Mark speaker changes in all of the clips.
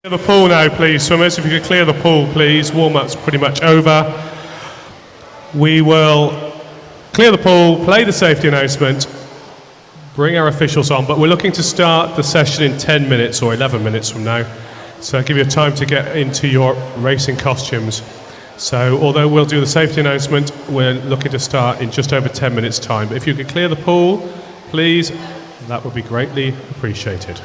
Speaker 1: The pool now, please, swimmers. If you could clear the pool, please. Warm-up's pretty much over. We will clear the pool, play the safety announcement, bring our officials on, but we're looking to start the session in 10 minutes or 11 minutes from now. So I'll give you time to get into your racing costumes. So although we'll do the safety announcement, we're looking to start in just over 10 minutes' time. If you could clear the pool, please, that would be greatly appreciated.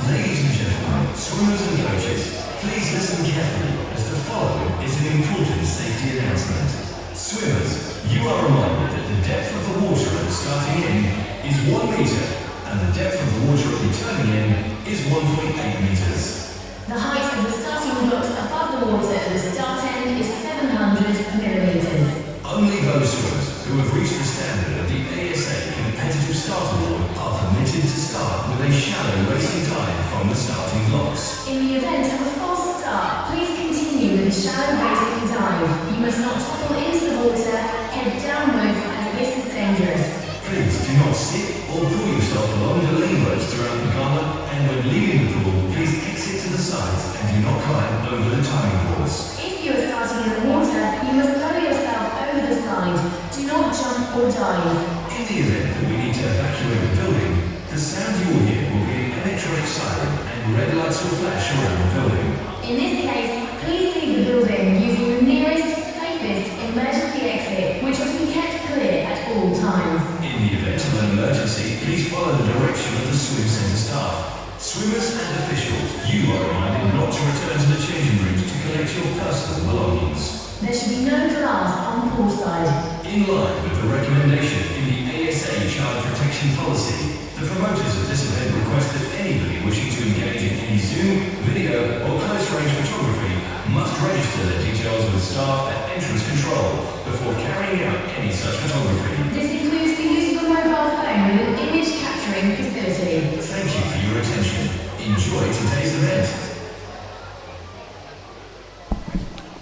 Speaker 2: Ladies and gentlemen, swimmers and coaches, please listen carefully as the following is an important safety announcement. Swimmers, you are reminded that the depth of the water at the starting in is 1 metre and the depth of the water at the turning in is 1.8 metres.
Speaker 3: The height of the starting blocks above the water at the start end is 700 millimetres.
Speaker 2: Only those swimmers who have reached the standard of the ASA competitive start award are permitted to start with a shallow racing dive from the starting blocks.
Speaker 3: In the event of a false start, please continue with a shallow racing dive. You must not topple into the water, head downwards as this is dangerous.
Speaker 2: Please do not sit or pull yourself along the lane ropes throughout the garment, and when leaving the pool, please exit to the sides and do not climb over the timing boards.
Speaker 3: If you are starting in the water, you must lower yourself over the side. Do not jump or dive.
Speaker 2: In the event that we need to evacuate the building, the sound you will hear will be an electronic siren and red lights will flash around the building.
Speaker 3: In this case, please leave the building using the nearest, safest emergency exit, which will be kept clear at all times.
Speaker 2: In the event of an emergency, please follow the direction of the swim centre staff. Swimmers and officials, you are reminded not to return to the changing rooms to collect your personal belongings.
Speaker 3: There should be no glass on poolside.
Speaker 2: In line with the recommendation in the ASA Child Protection Policy, the promoters of this event request that anybody wishing to engage in any Zoom, video or close-range photography must register their details with staff at entrance control before carrying out any such photography.
Speaker 3: This includes the use of a mobile phone with an image capturing facility.
Speaker 2: Thank you for your attention. Enjoy today's event.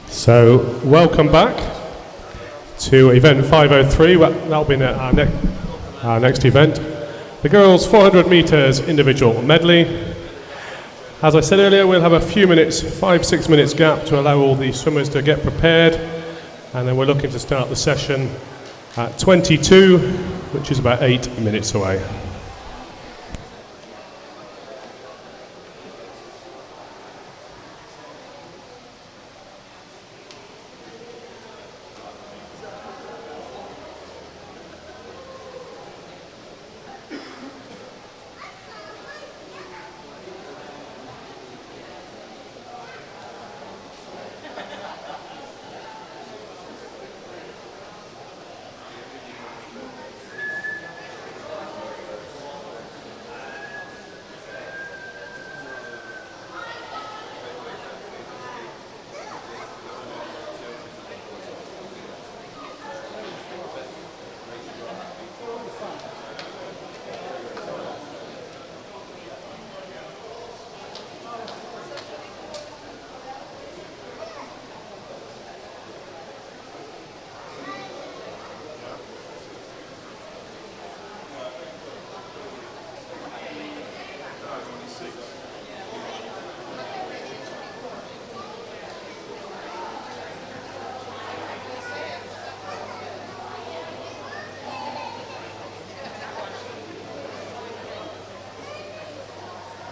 Speaker 1: So, welcome back to event 503. That'll be our next event. The girls' 400 metres individual medley. As I said earlier, we'll have a few minutes, 5-6 minutes gap to allow all the swimmers to get prepared. And then we're looking to start the session at 22, which is about 8 minutes away.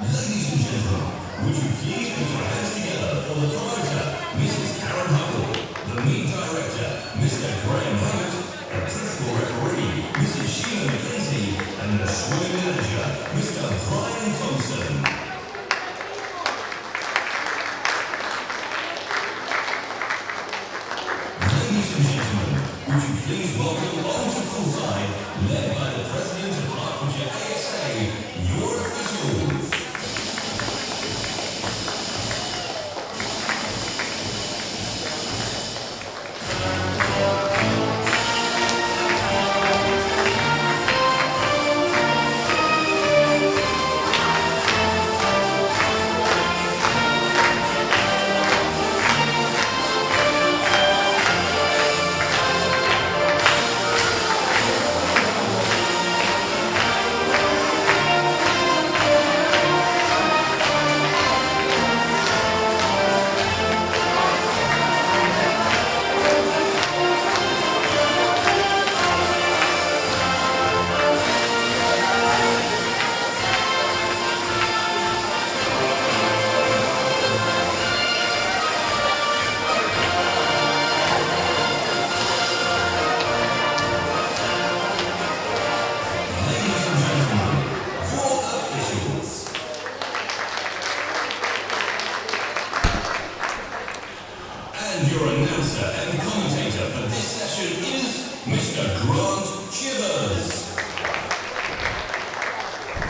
Speaker 2: Ladies and gentlemen, would you please put your hands together for the promoter, Mrs. Karen Huckle, the meet director, Mr. Graham Huggett, the principal referee, Mrs. Sheila McKenzie, and the swimming manager, Mr. Brian Thompson. Ladies and gentlemen, would you please welcome onto poolside, led by the president of Hertfordshire ASA, your officials.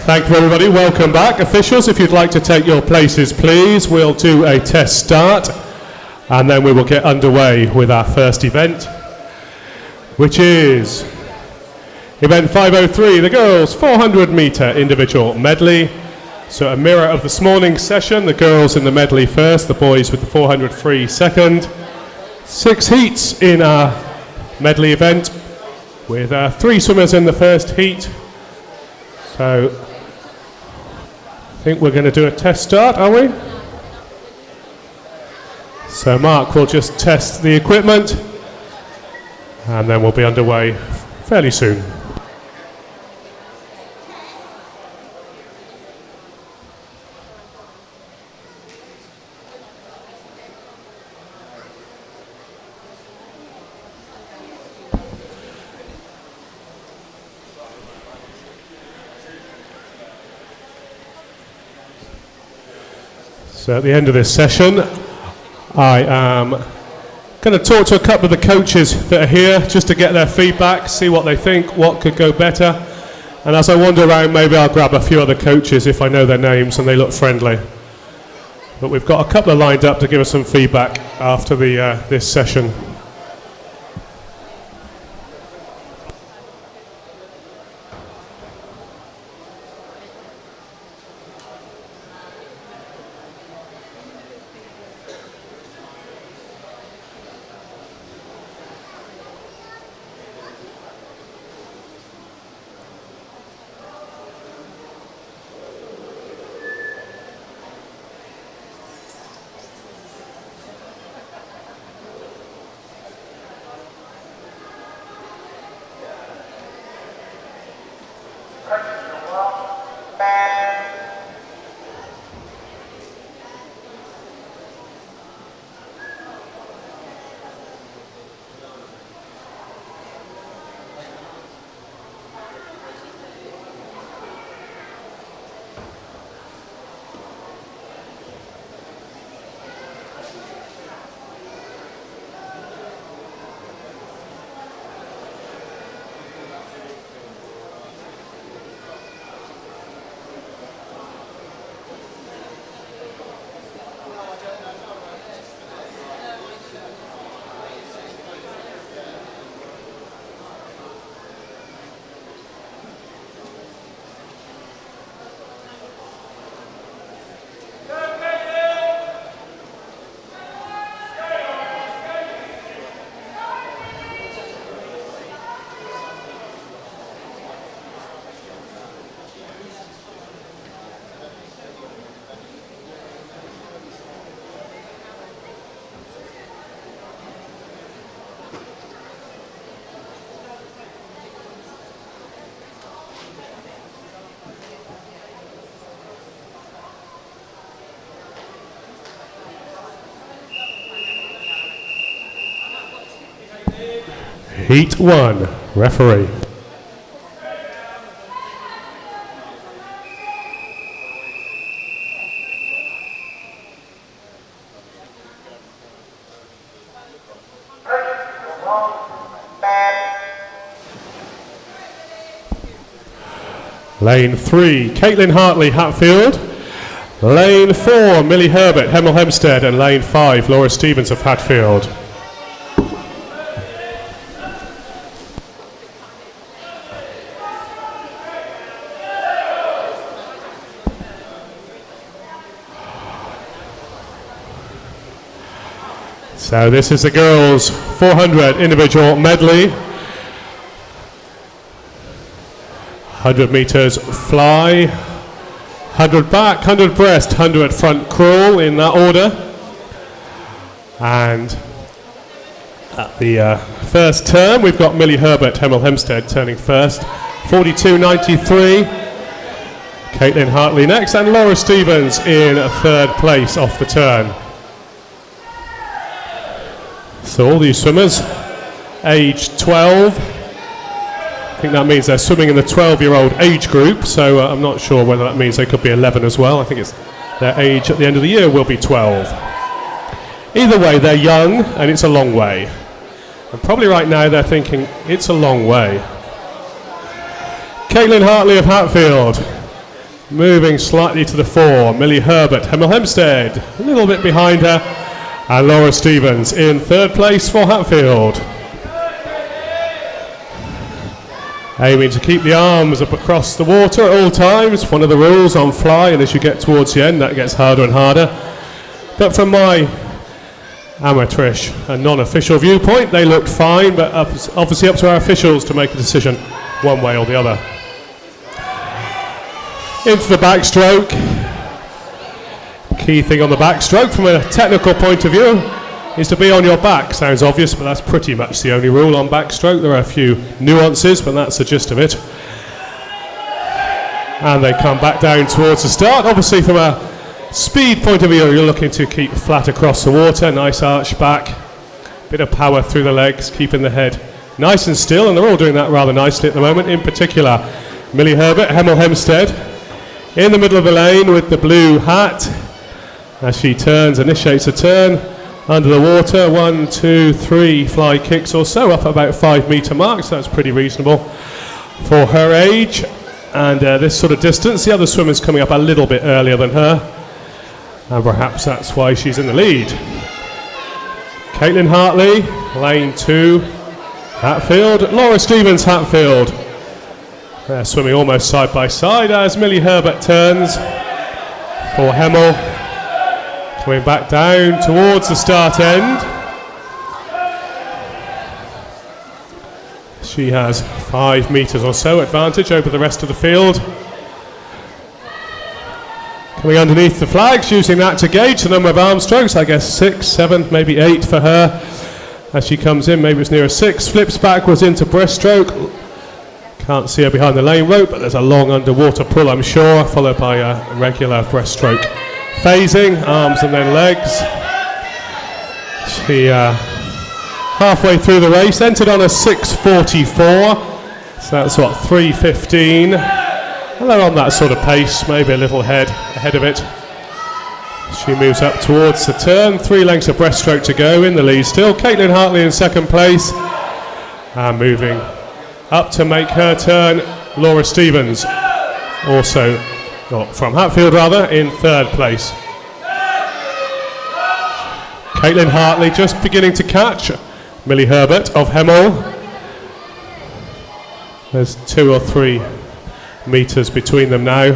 Speaker 1: Thank you, everybody. Welcome back. Officials, if you'd like to take your places, please. We'll do a test start, and then we will get underway with our first event, which is event 503, the girls' 400-metre individual medley. So a mirror of this morning's session, the girls in the medley first, the boys with the 400 free second. 6 heats in our medley event, with 3 swimmers in the first heat. So I think we're going to do a test start, are we? So Mark will just test the equipment, and then we'll be underway fairly soon. So at the end of this session, I am going to talk to a couple of the coaches that are here just to get their feedback, see what they think, what could go better. And as I wander around, maybe I'll grab a few other coaches if I know their names and they look friendly. But we've got a couple lined up to give us some feedback after this session. Heat 1, referee. Lane 3, Caitlin Hartley, Hatfield. Lane 4, Millie Herbert, Hemel Hempstead. And lane 5, Laura Stevens of Hatfield. So this is the girls' 400 individual medley. 100 metres fly, 100 back, 100 breast, 100 front crawl in that order. And at the first turn, we've got Millie Herbert, Hemel Hempstead, turning first, 42.93. Caitlin Hartley next, and Laura Stevens in third place off the turn. So all these swimmers, age 12. I think that means they're swimming in the 12-year-old age group, so I'm not sure whether that means they could be 11 as well. I think it's their age at the end of the year will be 12. Either way, they're young, and it's a long way. And probably right now they're thinking, it's a long way. Caitlin Hartley of Hatfield. Moving slightly to the fore, Millie Herbert, Hemel Hempstead, a little bit behind her, and Laura Stevens in third place for Hatfield. Aiming to keep the arms up across the water at all times, one of the rules on fly, and as you get towards the end that gets harder and harder. But from my amateurish and non-official viewpoint, they looked fine, but obviously up to our officials to make a decision one way or the other. Into the backstroke. Key thing on the backstroke from a technical point of view is to be on your back. Sounds obvious, but that's pretty much the only rule on backstroke. There are a few nuances, but that's the gist of it. And they come back down towards the start. Obviously from a speed point of view, you're looking to keep flat across the water, nice arch back, bit of power through the legs, keeping the head nice and still, and they're all doing that rather nicely at the moment. In particular, Millie Herbert, Hemel Hempstead, in the middle of the lane with the blue hat, as she turns, initiates a turn under the water. 1, 2, 3 fly kicks or so, up about 5 metre mark, so that's pretty reasonable for her age and this sort of distance. The other swimmer's coming up a little bit earlier than her, and perhaps that's why she's in the lead. Caitlin Hartley, lane 2, Hatfield. Laura Stevens, Hatfield. They're swimming almost side by side as Millie Herbert turns for Hemel. Coming back down towards the start end. She has 5 metres or so advantage over the rest of the field. Coming underneath the flags, using that to gauge the number of arm strokes. I guess 6, 7, maybe 8 for her. As she comes in, maybe it's near a 6. Flips backwards into breaststroke. Can't see her behind the lane rope, but there's a long underwater pull, I'm sure, followed by a regular breaststroke. Phasing, arms and then legs. She halfway through the race, entered on a 6:44, so that's what, 3:15. And they're on that sort of pace, maybe a little ahead of it. She moves up towards the turn, 3 lengths of breaststroke to go, in the lead still. Caitlin Hartley in second place, and moving up to make her turn, Laura Stevens, also from Hatfield rather, in third place. Caitlin Hartley just beginning to catch Millie Herbert of Hemel. There's 2 or 3 metres between them now.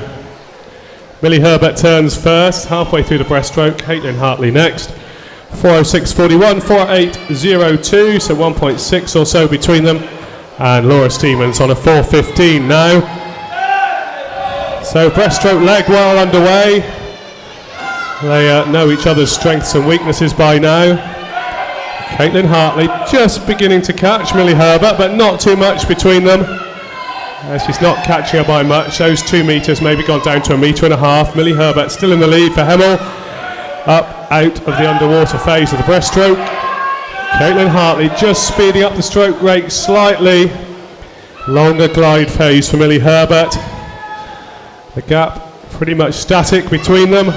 Speaker 1: Millie Herbert turns first, halfway through the breaststroke. Caitlin Hartley next. 4:06.41, 4:08.02, so 1.6 or so between them. And Laura Stevens on a 4:15 now. So breaststroke leg well underway. They know each other's strengths and weaknesses by now. Caitlin Hartley just beginning to catch Millie Herbert, but not too much between them. She's not catching her by much. Those 2 metres maybe gone down to 1.5 metres. Millie Herbert still in the lead for Hemel. Up out of the underwater phase of the breaststroke. Caitlin Hartley just speeding up the stroke rate slightly. Longer glide phase for Millie Herbert. The gap pretty much static between them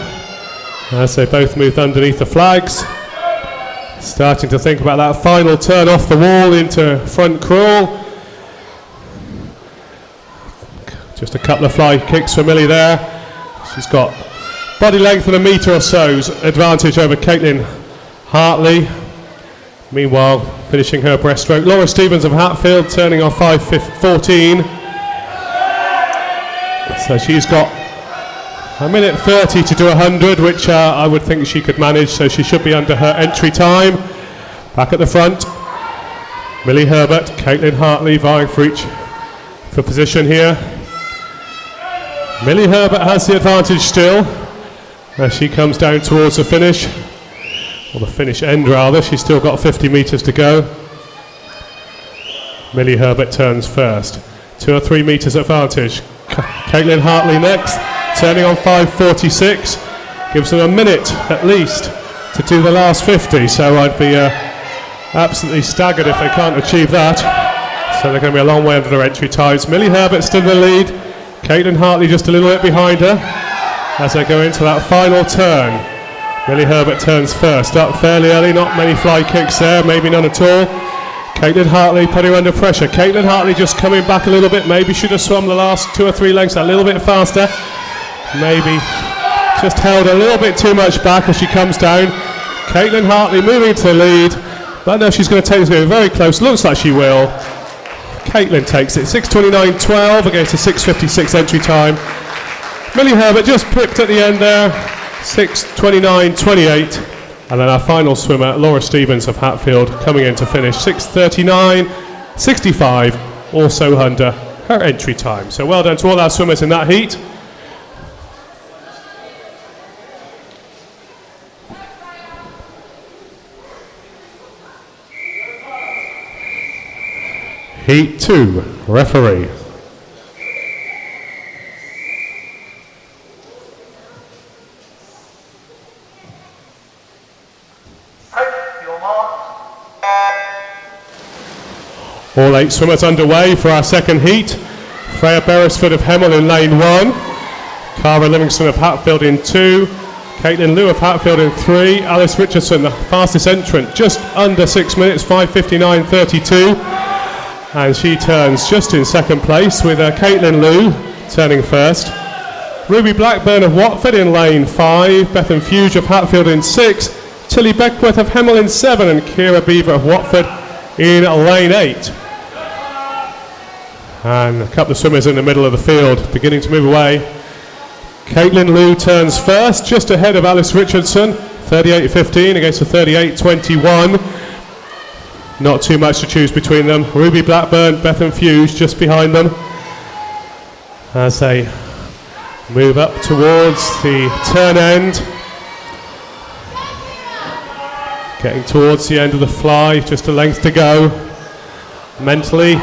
Speaker 1: as they both move underneath the flags. Starting to think about that final turn off the wall into front crawl. Just a couple of fly kicks for Millie there. She's got body length and 1 metre or so's advantage over Caitlin Hartley. Meanwhile, finishing her breaststroke, Laura Stevens of Hatfield turning on 5:14. So she's got 1:30 to do 100, which I would think she could manage, so she should be under her entry time. Back at the front, Millie Herbert, Caitlin Hartley vying for position here. Millie Herbert has the advantage still as she comes down towards the finish, or the finish end rather. She's still got 50 metres to go. Millie Herbert turns first, 2 or 3 metres advantage. Caitlin Hartley next, turning on 5:46, gives them a minute at least to do the last 50, so I'd be absolutely staggered if they can't achieve that. So they're going to be a long way under their entry times. Millie Herbert still in the lead, Caitlin Hartley just a little bit behind her as they go into that final turn. Millie Herbert turns first, up fairly early, not many fly kicks there, maybe none at all. Caitlin Hartley putting her under pressure. Caitlin Hartley just coming back a little bit, maybe should have swum the last 2 or 3 lengths a little bit faster. maybe just held a little bit too much back as she comes down. Caitlin Hartley moving to the lead, but no, she's going to take this game very close. Looks like she will. Caitlin takes it 6:29.12 against a 6:56 entry time. Millie Herbert just pricked at the end there, 6:29.28. And then our final swimmer, Laura Stevens of Hatfield, coming in to finish 6:39.65, also under her entry time. So well done to all our swimmers in that heat. Heat 2, referee. All 8 swimmers underway for our second heat. Freya Beresford of Hemel in lane 1. Cara Livingston of Hatfield in 2. Caitlin Liu of Hatfield in 3. Alice Richardson, the fastest entrant, just under 6 minutes, 5:59.32. And she turns just in second place with Caitlin Liu turning first. Ruby Blackburn of Watford in lane 5. Bethan Fuge of Hatfield in 6. Tilly Beckworth of Hemel in 7. And Kira Beaver of Watford in lane 8. And a couple of swimmers in the middle of the field beginning to move away. Caitlin Liu turns first, just ahead of Alice Richardson, 38.15 against a 38.21. Not too much to choose between them. Ruby Blackburn, Bethan Fuge just behind them as they move up towards the turn end. Getting towards the end of the fly, just a length to go. Mentally,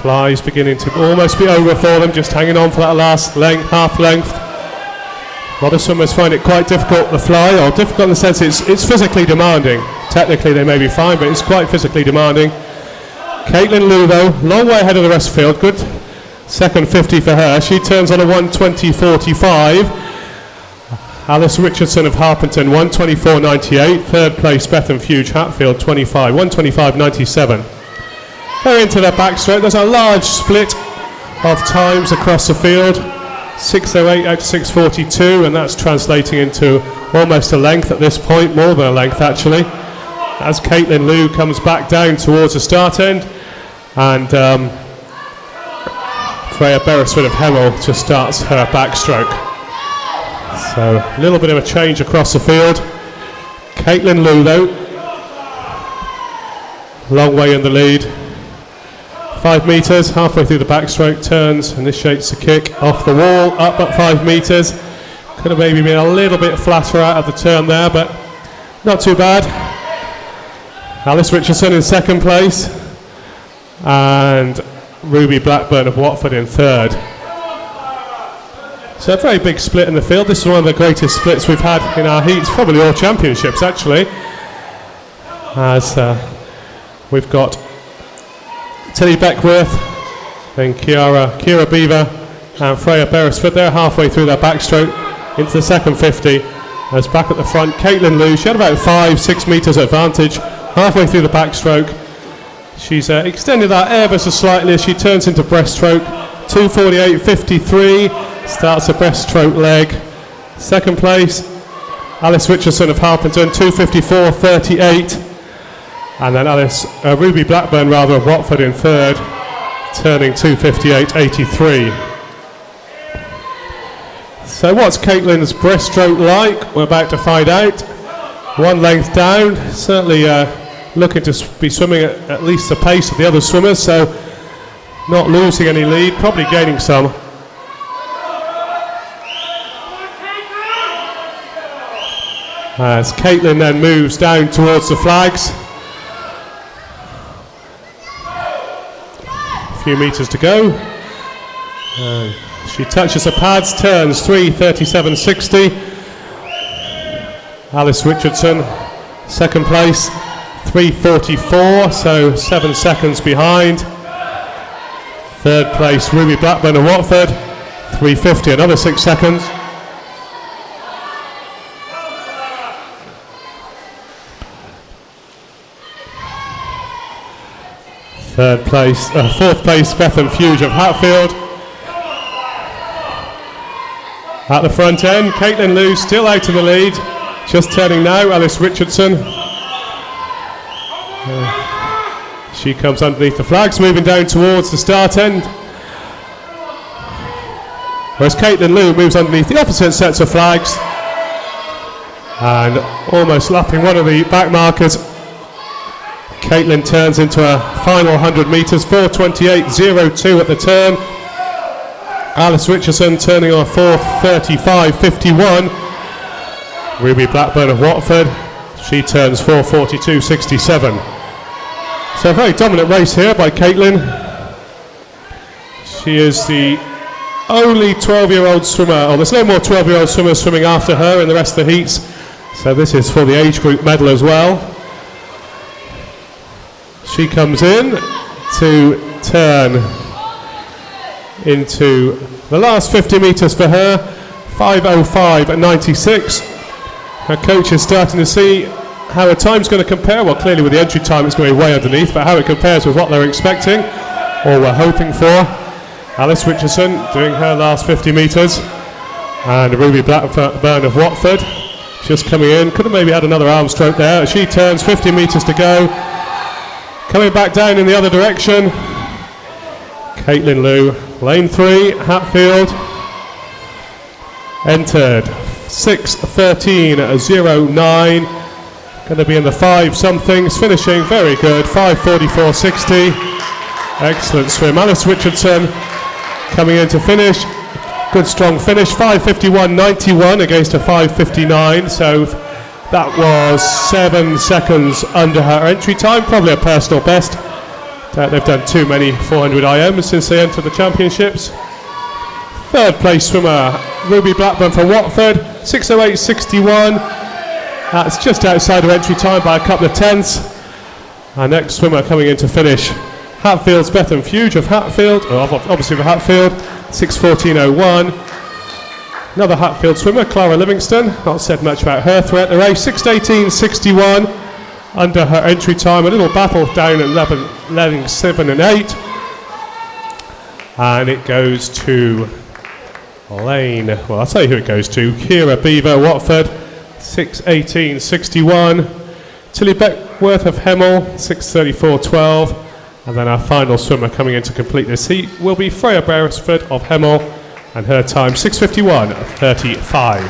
Speaker 1: fly's beginning to almost be over for them, just hanging on for that last length, half length. A lot of swimmers find it quite difficult to fly, or difficult in the sense it's physically demanding. Technically they may be fine, but it's quite physically demanding. Caitlin Liu though, long way ahead of the rest of the field, good second 50 for her. She turns on a 1:20.45. Alice Richardson of Harpenden, 1:24.98. Third place, Bethan Fuge, Hatfield, 1:25.97. Going into their backstroke, there's a large split of times across the field. 6:08 out to 6:42, and that's translating into almost a length at this point, more than a length actually. As Caitlin Liu comes back down towards the start end, and Freya Beresford of Hemel just starts her backstroke. So a little bit of a change across the field. Caitlin Liu though, long way in the lead. 5 metres, halfway through the backstroke, turns, initiates the kick off the wall, up at 5 metres. Could have maybe been a little bit flatter out of the turn there, but not too bad. Alice Richardson in second place, and Ruby Blackburn of Watford in third. So a very big split in the field. This is one of the greatest splits we've had in our heats, probably all championships actually. As we've got Tilly Beckworth, then Kira Beaver and Freya Beresford. They're halfway through their backstroke into the second 50. As back at the front, Caitlin Liu, she had about 5-6 metres advantage halfway through the backstroke. She's extended that ever so slightly as she turns into breaststroke. 2:48.53 starts the breaststroke leg. Second place, Alice Richardson of Harpenden, 2:54.38. And then Ruby Blackburn of Watford in third, turning 2:58.83. So what's Caitlin's breaststroke like? We're about to find out. One length down, certainly looking to be swimming at least the pace of the other swimmers, so not losing any lead, probably gaining some. As Caitlin then moves down towards the flags. A few metres to go. She touches the pads, turns 3:37.60. Alice Richardson, second place, 3:44, so 7 seconds behind. Third place, Ruby Blackburn of Watford, 3:50, another 6 seconds. Fourth place, Bethan Fuge of Hatfield. At the front end, Caitlin Liu still out in the lead. Just turning now, Alice Richardson. She comes underneath the flags, moving down towards the start end. Whereas Caitlin Liu moves underneath the opposite sets of flags. And almost lapping one of the back markers. Caitlin turns into a final 100 metres, 4:28.02 at the turn. Alice Richardson turning on 4:35.51. Ruby Blackburn of Watford, she turns 4:42.67. So a very dominant race here by Caitlin. She is the only 12-year-old swimmer, or there's no more 12-year-old swimmers swimming after her in the rest of the heats. So this is for the age group medal as well. She comes in to turn into the last 50 metres for her, 5:05.96. Her coach is starting to see how her time's going to compare. Well, clearly with the entry time it's going to be way underneath, but how it compares with what they're expecting or we're hoping for. Alice Richardson doing her last 50 metres, and Ruby Blackburn of Watford just coming in. Could have maybe had another arm stroke there. She turns, 50 metres to go. Coming back down in the other direction, Caitlin Liu, lane 3, Hatfield, entered 6:13.09, going to be in the 5-somethings, finishing very good, 5:44.60, excellent swim. Alice Richardson coming in to finish, good strong finish, 5:51.91 against a 5:59, so that was 7 seconds under her entry time, probably a personal best. They've done too many 400 IMs since they entered the championships. Third place swimmer, Ruby Blackburn from Watford, 6:08.61. That's just outside of entry time by a couple of tenths. Our next swimmer coming in to finish, Hatfield's Bethan Fuge of Hatfield, obviously for Hatfield, 6:14.01. Another Hatfield swimmer, Clara Livingston, not said much about her throughout the race, 6:18.61 under her entry time. A little battle down at 11.7 and 8. And it goes to lane, well I'll tell you who it goes to, Kira Beaver, Watford, 6:18.61. Tilly Beckworth of Hemel, 6:34.12. And then our final swimmer coming in to complete this heat will be Freya Beresford of Hemel, and her time 6:51.35.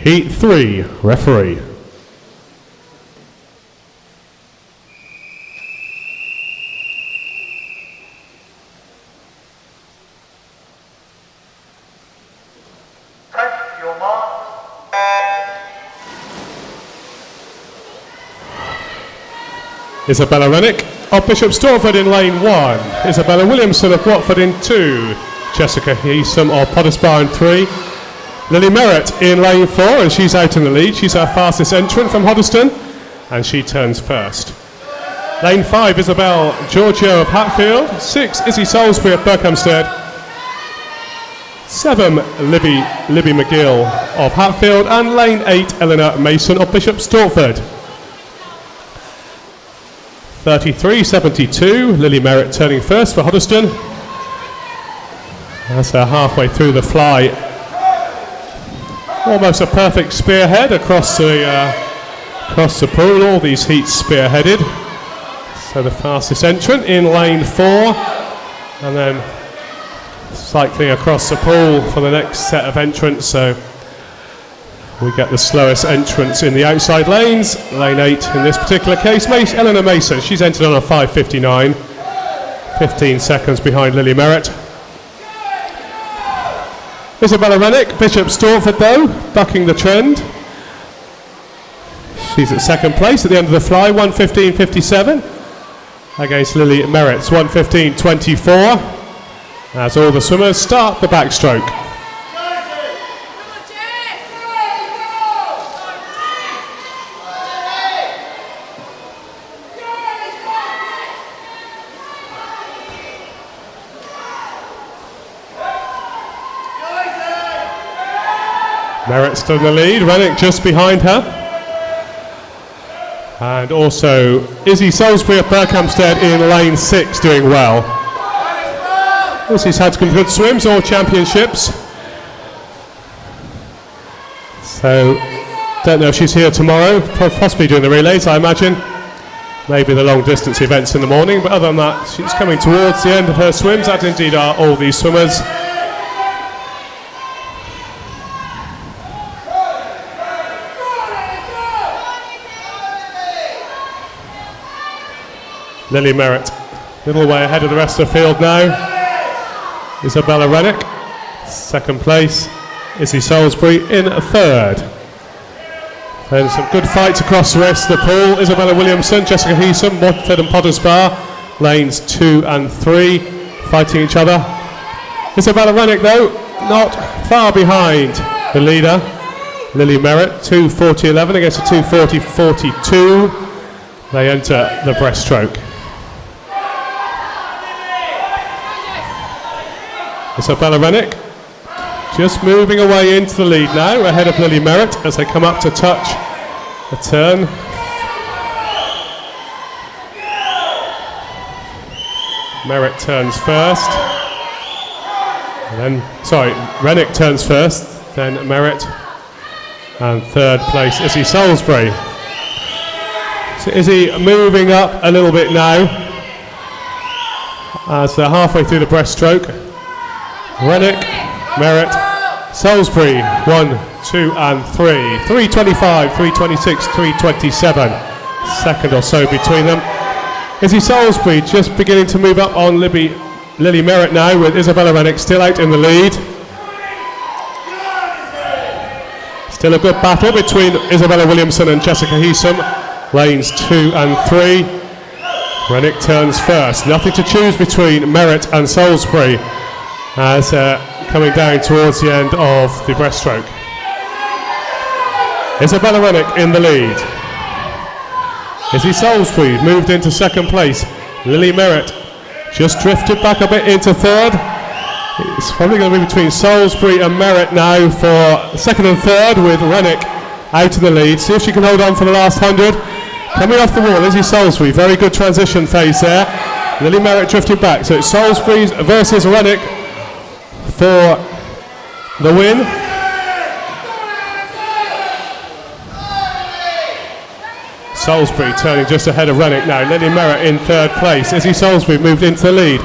Speaker 1: Heat 3, referee.
Speaker 4: Your mark.
Speaker 1: Isabella Rennick of Bishop Stortford in lane 1. Isabella Williamson of Watford in 2. Jessica Heasom of Pottersbar in 3. Lily Merritt in lane 4, and she's out in the lead. She's our fastest entrant from Hoddesdon, and she turns first. Lane 5, Isabel Giorgio of Hatfield. 6, Izzy Salisbury of Berkhamsted. 7, Libby McGill of Hatfield, and lane 8, Eleanor Mason of Bishop Stortford. 33.72, Lily Merritt turning first for Hoddesdon. That's her halfway through the fly. Almost a perfect spearhead across the pool. All these heats spearheaded. So the fastest entrant in lane 4, and then cycling across the pool for the next set of entrants. So we get the slowest entrance in the outside lanes, lane 8 in this particular case. Eleanor Mason, she's entered on a 5:59, 15 seconds behind Lily Merritt. Isabella Rennick, Bishop Stortford though, bucking the trend. She's at second place at the end of the fly, 1:15.57 against Lily Merritt's 1:15.24. As all the swimmers start the backstroke. Merritt still in the lead, Rennick just behind her. And also Izzy Salisbury of Berkhamsted in lane 6 doing well. She's had some good swims, all championships. So, don't know if she's here tomorrow, possibly doing the relays, I imagine. Maybe the long distance events in the morning, but other than that, she's coming towards the end of her swims, as indeed are all these swimmers. Lily Merritt, little way ahead of the rest of the field now. Isabella Rennick, second place. Izzy Salisbury in third. Then some good fights across the rest of the pool. Isabella Williamson, Jessica Heeson, Watford and Potters Bar, lanes 2 and 3, fighting each other. Isabella Rennick, though, not far behind the leader, Lily Merritt, 2:40.11 against a 2:40.42. They enter the breaststroke. Isabella Rennick just moving away into the lead now, ahead of Lily Merritt as they come up to touch a turn. Merritt turns first. And then, Rennick turns first, then Merritt, and third place Izzy Salisbury. So Izzy moving up a little bit now as they're halfway through the breaststroke. Rennick, Merritt, Salisbury, 1, 2 and 3. 3:25, 3:26, 3:27. Second or so between them. Izzy Salisbury just beginning to move up on Lily Merritt now, with Isabella Rennick still out in the lead. Still a good battle between Isabella Williamson and Jessica Heeson, lanes 2 and 3. Rennick turns first. Nothing to choose between Merritt and Salisbury as coming down towards the end of the breaststroke. Isabella Rennick in the lead. Izzy Salisbury moved into second place. Lily Merritt just drifted back a bit into third. It's probably going to be between Salisbury and Merritt now for second and third, with Rennick out of the lead. See if she can hold on for the last 100. Coming off the wall, Izzy Salisbury, very good transition phase there. Lily Merritt drifting back, so it's Salisbury versus Rennick for the win. Salisbury turning just ahead of Rennick now. Lily Merritt in third place. Izzy Salisbury moved into the lead.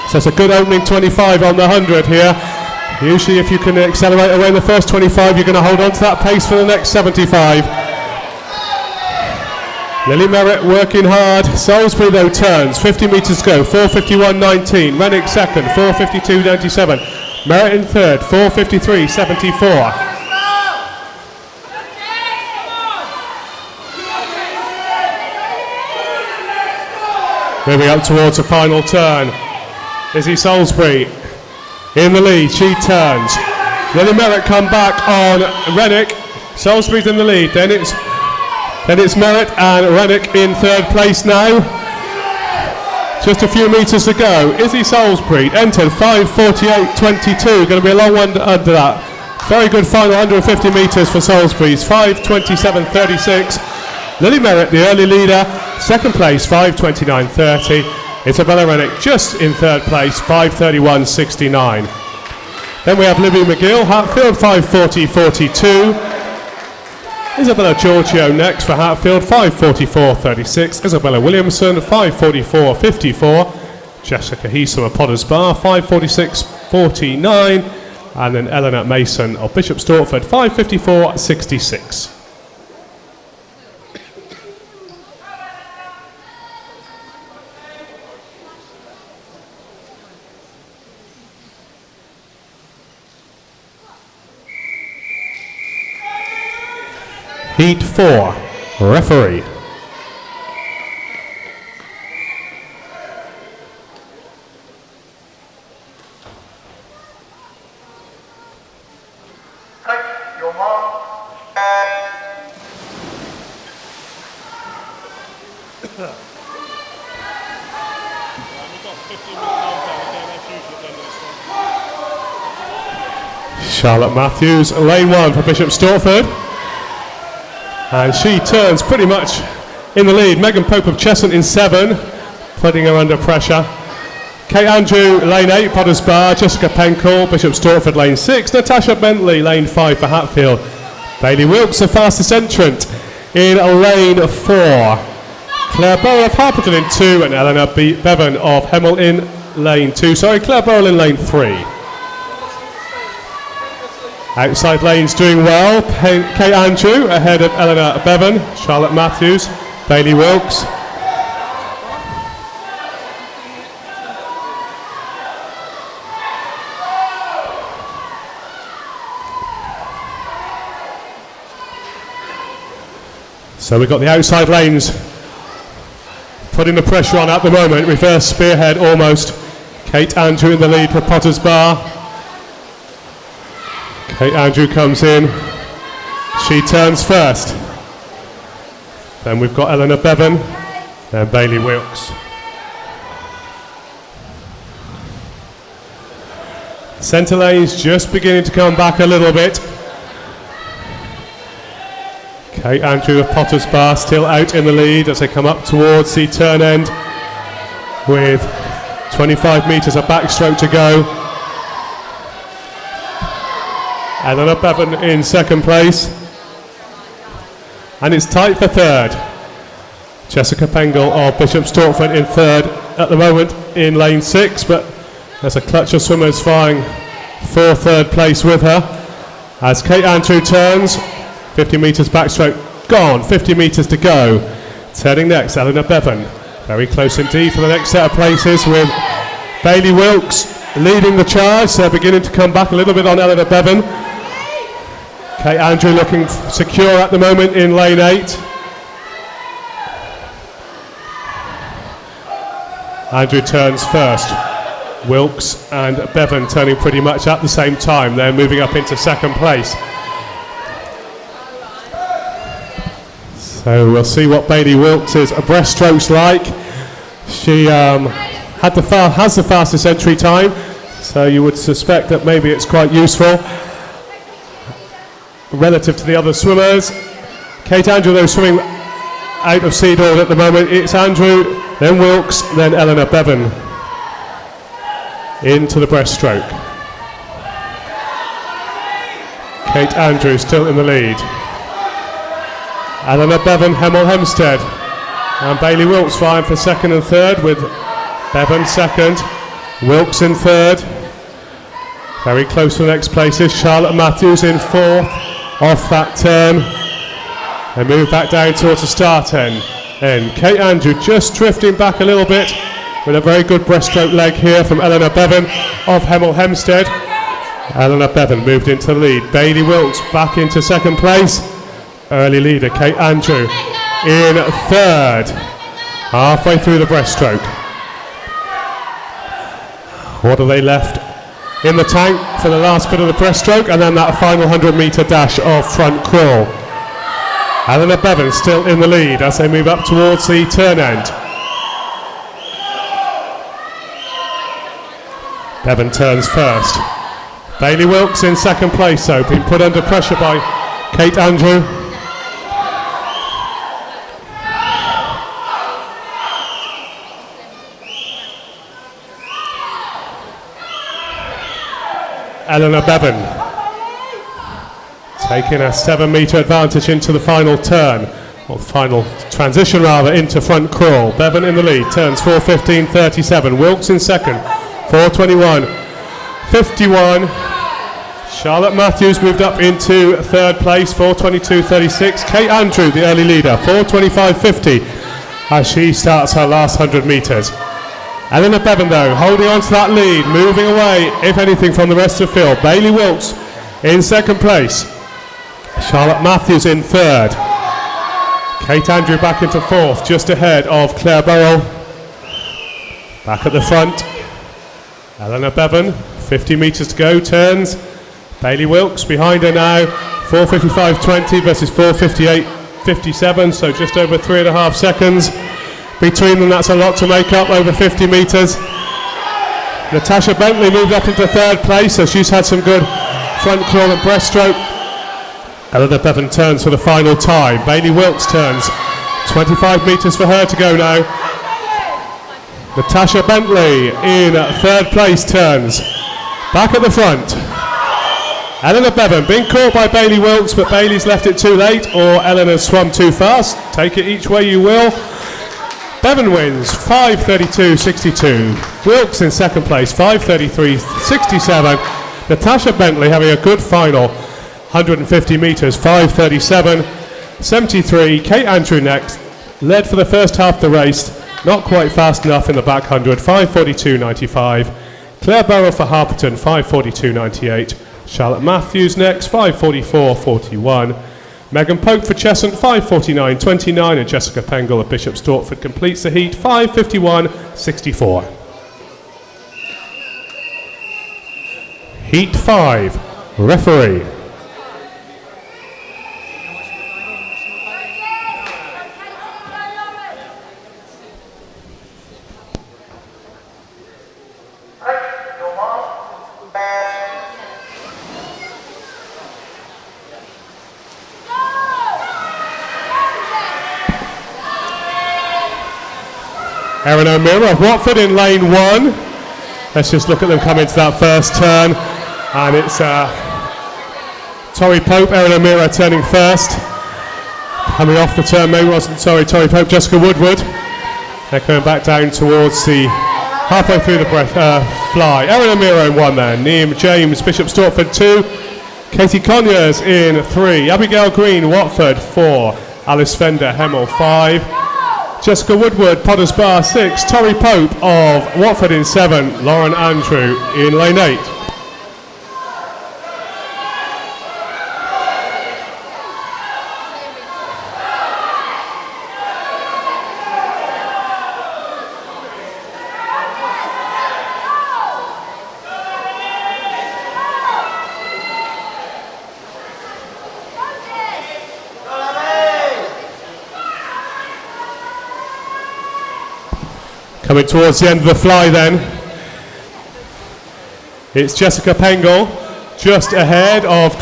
Speaker 1: So it's a good opening 25 on the 100 here. Usually if you can accelerate away in the first 25, you're going to hold on to that pace for the next 75. Lily Merritt working hard. Salisbury though turns. 50 metres to go. 4:51.19. Rennick second. 4:52.97. Merritt in third. 4:53.74. Moving up towards the final turn. Izzy Salisbury in the lead. She turns. Lily Merritt come back on Rennick. Salisbury's in the lead. Then it's Merritt and Rennick in third place now. Just a few metres to go. Izzy Salisbury entered 5:48.22. Going to be a long one under that. Very good final 150 metres for Salisbury's 5:27.36. Lily Merritt, the early leader, second place, 5:29.30. Isabella Rennick just in third place, 5:31.69. Then we have Libby McGill, Hatfield, 5:40.42. Isabella Giorgio next for Hatfield, 5:44.36. Isabella Williamson, 5:44.54. Jessica Heeson of Potters Bar, 5:46.49. And then Eleanor Mason of Bishop Stortford, 5:54.66. Heat 4, referee.
Speaker 4: Take your mark.
Speaker 1: Charlotte Matthews, lane 1 for Bishop Stortford. And she turns pretty much in the lead. Megan Pope of Cheshunt in 7, putting her under pressure. Kate Andrew, lane 8, Potters Bar. Jessica Penkel, Bishop Stortford, lane 6. Natasha Bentley, lane 5 for Hatfield. Bailey Wilkes, the fastest entrant, in lane 4. Claire Burrell of Harpenden in 2, and Eleanor Bevan of Hemel in lane 2. Sorry, Claire Burrell in lane 3. Outside lanes doing well. Kate Andrew ahead of Eleanor Bevan. Charlotte Matthews, Bailey Wilkes. So we've got the outside lanes putting the pressure on at the moment. Reverse spearhead almost. Kate Andrew in the lead for Potters Bar. Kate Andrew comes in. She turns first. Then we've got Eleanor Bevan. Then Bailey Wilkes. Centre lanes just beginning to come back a little bit. Kate Andrew of Potters Bar still out in the lead as they come up towards the turn end with 25 metres of backstroke to go. Eleanor Bevan in second place. And it's tight for third. Jessica Pengle of Bishop Stortford in third at the moment in lane 6, but there's a clutch of swimmers vying for third place with her. As Kate Andrew turns, 50 metres backstroke gone, 50 metres to go. Turning next, Eleanor Bevan. Very close indeed for the next set of places with Bailey Wilkes leading the charge. They're beginning to come back a little bit on Eleanor Bevan. Kate Andrew looking secure at the moment in lane 8. Andrew turns first. Wilkes and Bevan turning pretty much at the same time. They're moving up into second place. So we'll see what Bailey Wilkes' breaststroke's like. She has the fastest entry time, so you would suspect that maybe it's quite useful relative to the other swimmers. Kate Andrew, though, swimming out of Seadord at the moment. It's Andrew, then Wilkes, then Eleanor Bevan into the breaststroke. Kate Andrew still in the lead. Eleanor Bevan, Hemel Hempstead, and Bailey Wilkes vying for second and third, with Bevan second, Wilkes in third. Very close to the next places. Charlotte Matthews in fourth, off that turn. They move back down towards the start end. And Kate Andrew just drifting back a little bit with a very good breaststroke leg here from Eleanor Bevan of Hemel Hempstead. Eleanor Bevan moved into the lead. Bailey Wilkes back into second place. Early leader Kate Andrew in third, halfway through the breaststroke. What are they left in the tank for the last bit of the breaststroke, and then that final 100-metre dash of front crawl. Eleanor Bevan still in the lead as they move up towards the turn end. Bevan turns first. Bailey Wilkes in second place, though, being put under pressure by Kate Andrew. Eleanor Bevan taking a 7-metre advantage into the final turn, or final transition rather, into front crawl. Bevan in the lead, turns 4:15.37. Wilkes in second, 4:21.51. Charlotte Matthews moved up into third place, 4:22.36. Kate Andrew, the early leader, 4:25.50 as she starts her last 100 metres. Eleanor Bevan, though, holding on to that lead, moving away, if anything, from the rest of the field. Bailey Wilkes in second place. Charlotte Matthews in third. Kate Andrew back into fourth, just ahead of Claire Burrell. Back at the front, Eleanor Bevan, 50 metres to go, turns. Bailey Wilkes behind her now, 4:55.20 versus 4:58.57, so just over 3.5 seconds. Between them, that's a lot to make up, over 50 metres. Natasha Bentley moved up into third place, so she's had some good front crawl and breaststroke. Eleanor Bevan turns for the final time. Bailey Wilkes turns. 25 metres for her to go now. Natasha Bentley in third place turns back at the front. Eleanor Bevan being caught by Bailey Wilkes, but Bailey's left it too late, or Eleanor's swum too fast. Take it each way you will. Bevan wins 5:32.62. Wilkes in second place 5:33.67. Natasha Bentley having a good final 150 metres 5:37.73. Kate Andrew next, led for the first half of the race, not quite fast enough in the back 100 5:42.95. Claire Burrow for Harperton 5:42.98. Charlotte Matthews next, 5:44.41. Megan Pope for Cheshunt, 5:49.29. And Jessica Pengel of Bishop Stortford completes the heat, 5:51.64. Heat 5, referee. Erin O'Meara of Watford in lane 1. Let's just look at them come into that first turn. And it's Tori Pope, Erin O'Meara turning first. Coming off the turn, Tori Pope, Jessica Woodward. They're coming back down towards the halfway through the fly. Erin O'Meara in 1 there. Neem James, Bishop Stortford 2. Katie Conyers in 3. Abigail Green, Watford 4. Alice Fender, Hemel 5. Jessica Woodward, Potters Bar 6, Tori Pope of Watford in 7, Lauren Andrew in lane 8. Coming towards the end of the fly then, it's Jessica Pengel just ahead of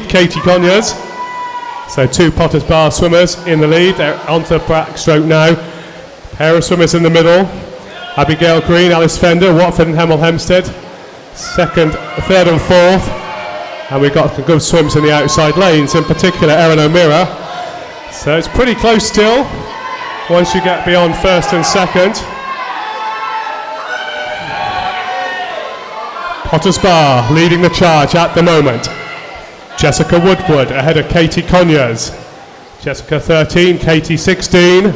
Speaker 1: Katie Conyers. So 2 Potters Bar swimmers in the lead. They're onto the backstroke now. Pair of swimmers in the middle. Abigail Green, Alice Fender, Watford and Hemel Hempstead. Second, third and fourth. And we've got some good swims in the outside lanes, in particular Erin O'Meara. So it's pretty close still. Once you get beyond first and second. Potters Bar leading the charge at the moment. Jessica Woodward ahead of Katie Conyers. Jessica 13, Katie 16.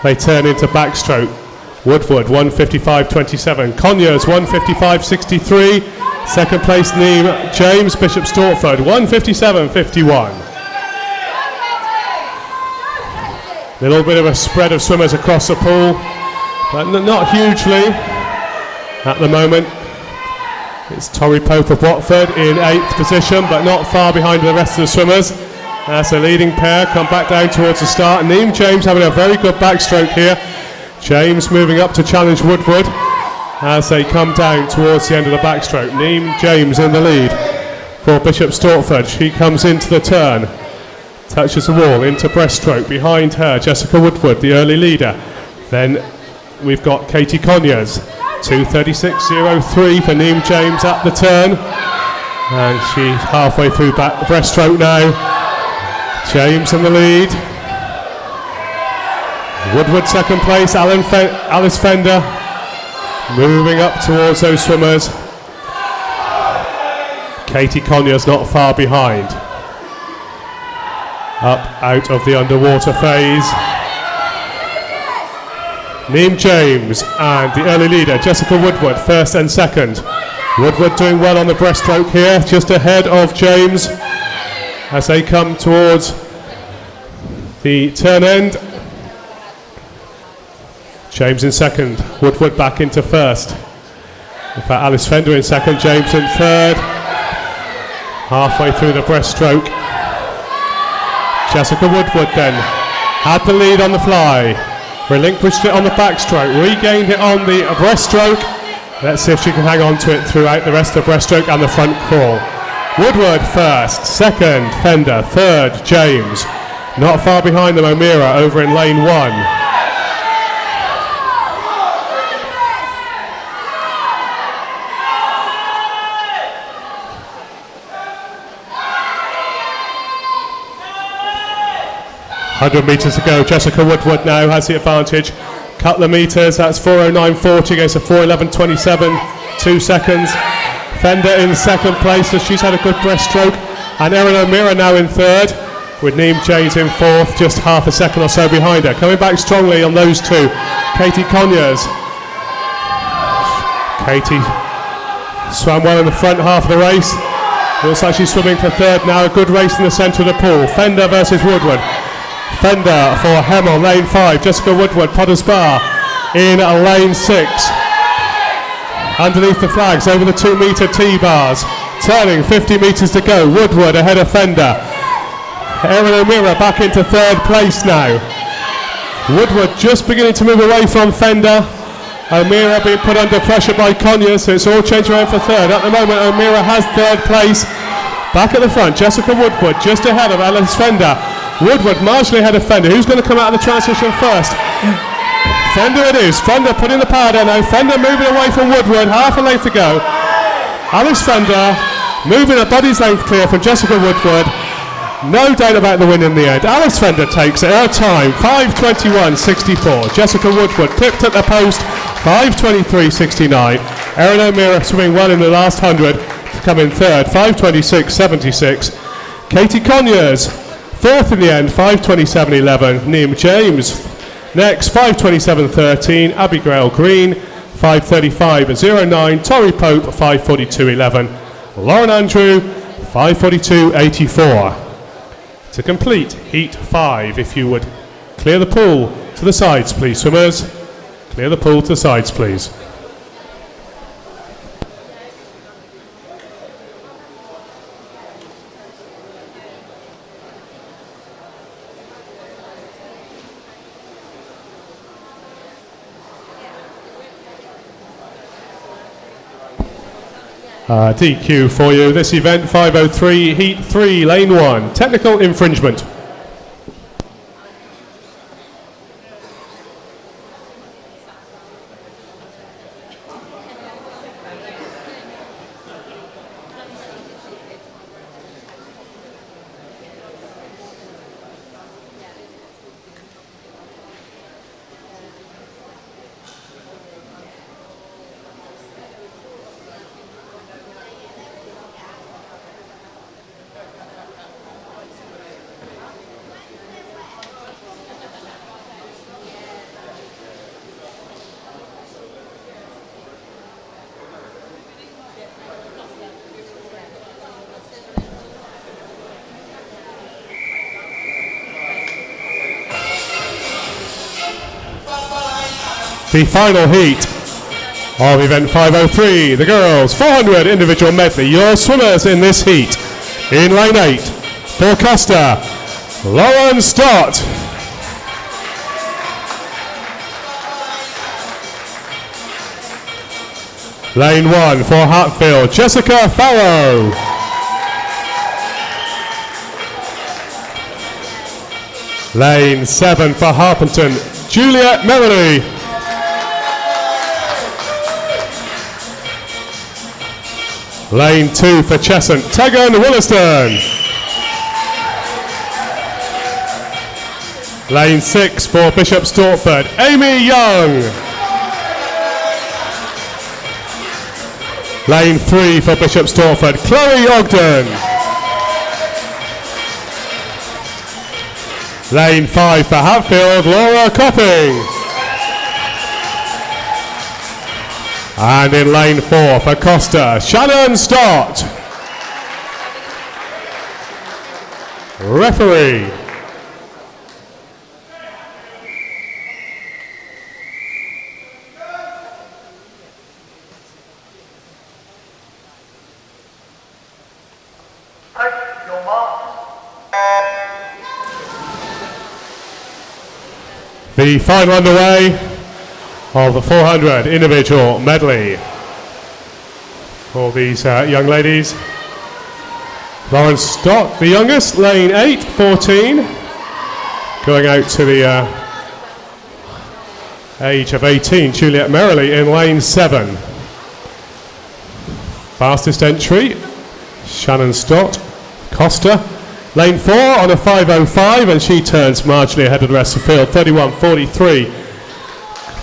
Speaker 1: They turn into backstroke. Woodward 1:55.27. Conyers 1:55.63. Second place Neem James, Bishop Stortford 1:57.51. A little bit of a spread of swimmers across the pool, but not hugely at the moment. It's Tori Pope of Watford in 8th position, but not far behind the rest of the swimmers. As the leading pair come back down towards the start. Neem James having a very good backstroke here. James moving up to challenge Woodward as they come down towards the end of the backstroke. Neem James in the lead for Bishop Stortford. She comes into the turn. Touches the wall into breaststroke. Behind her, Jessica Woodward, the early leader. Then we've got Katie Conyers, 2:36.03 for Neem James at the turn. And she's halfway through back the breaststroke now. James in the lead. Woodward second place, Alice Fender moving up towards those swimmers. Katie Conyers not far behind. Up out of the underwater phase. Neem James and the early leader Jessica Woodward first and second. Woodward doing well on the breaststroke here, just ahead of James as they come towards the turn end. James in second, Woodward back into first. In fact, Alice Fender in second, James in third. Halfway through the breaststroke. Jessica Woodward then had the lead on the fly, relinquished it on the backstroke, regained it on the breaststroke. Let's see if she can hang on to it throughout the rest of the breaststroke and the front crawl. Woodward first, second Fender, third James. Not far behind them O'Meara over in lane 1. 100 metres to go. Jessica Woodward now has the advantage. Couple of metres, that's 4:09.40 against a 4:11.27, 2 seconds. Fender in second place, so she's had a good breaststroke. And Erin O'Meara now in third, with Neem James in fourth, just half a second or so behind her. Coming back strongly on those two, Katie Conyers. Katie swam well in the front half of the race. Looks like she's swimming for third now. A good race in the centre of the pool. Fender versus Woodward. Fender for Hemel, lane 5. Jessica Woodward, Potters Bar in lane 6. Underneath the flags, over the 2 metre T-bars. Turning, 50 metres to go. Woodward ahead of Fender. Erin O'Meara back into third place now. Woodward just beginning to move away from Fender. O'Meara being put under pressure by Conyers, so it's all changing around for third. At the moment, O'Meara has third place. Back at the front, Jessica Woodward just ahead of Alice Fender. Woodward marginally ahead of Fender. Who's going to come out of the transition first? Fender it is. Fender putting the power down now. Fender moving away from Woodward. Half a length to go. Alice Fender moving a body's length clear from Jessica Woodward. No doubt about the win in the end. Alice Fender takes it. Her time, 5:21.64. Jessica Woodward clipped at the post, 5:23.69. Erin O'Meara swimming well in the last 100 to come in third, 5:26.76. Katie Conyers, fourth in the end, 5:27.11. Neem James next, 5:27.13. Abigail Green, 5:35.09. Tori Pope, 5:42.11. Lauren Andrew, 5:42.84. To complete Heat 5, if you would clear the pool to the sides, please, swimmers. Clear the pool to the sides, please. DQ for you. This event, 5:03, Heat 3, Lane 1. Technical infringement. The final heat of event 5:03, the girls 400 individual medley. Your swimmers in this heat. In lane 8, for Costa, Lauren Stott. Lane 1, for Hartfield, Jessica Farrow. Lane 7, for Harpenden, Juliet Merrily. Lane 2 for Cheshunt, Tegan Williston. Lane 6 for Bishop Stortford, Amy Young. Lane 3 for Bishop Stortford, Chloe Ogden. Lane 5 for Hatfield, Laura Copping. And in lane 4 for Costa, Shannon Stott. Referee. The final underway of the 400 individual medley for these young ladies. Lauren Stott, the youngest, lane 8, 14, going out to the age of 18, Juliet Merrily in lane 7. Fastest entry, Shannon Stott, Costa, Lane 4 on a 5.05, and she turns marginally ahead of the rest of the field, 31.43.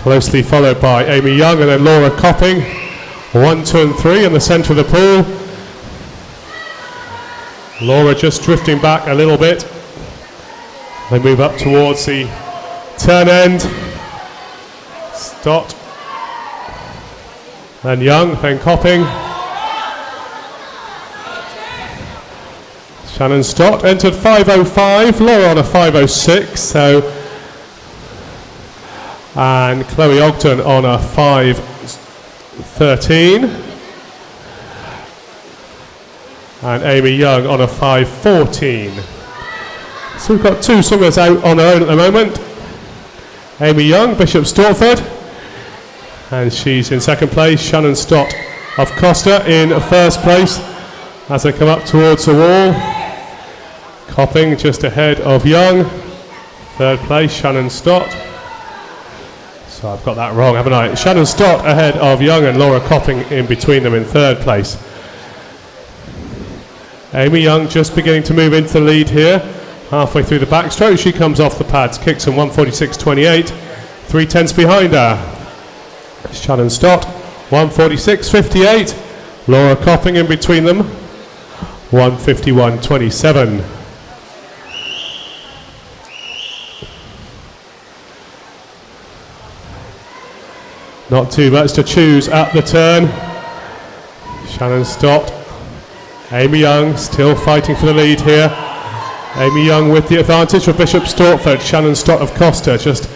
Speaker 1: Closely followed by Amy Young and then Laura Copping, 1, 2 and 3 in the centre of the pool. Laura just drifting back a little bit. They move up towards the turn end. Stott, then Young, then Copping. Shannon Stott entered 5.05, Laura on a 5.06, so, and Chloe Ogden on a 5.13, and Amy Young on a 5.14. So we've got 2 swimmers out on their own at the moment. Amy Young, Bishop Stortford, and she's in second place. Shannon Stott of Costa in first place as they come up towards the wall. Copping just ahead of Young, third place, Shannon Stott. So I've got that wrong, haven't I? Shannon Stott ahead of Young and Laura Copping in between them in third place. Amy Young just beginning to move into the lead here. Halfway through the backstroke, she comes off the pads, kicks in 1:46.28, 3/10 behind her. Shannon Stott, 1:46.58. Laura Copping in between them, 1:51.27. Not too much to choose at the turn. Shannon Stott, Amy Young still fighting for the lead here. Amy Young with the advantage for Bishop Stortford. Shannon Stott of Costa just a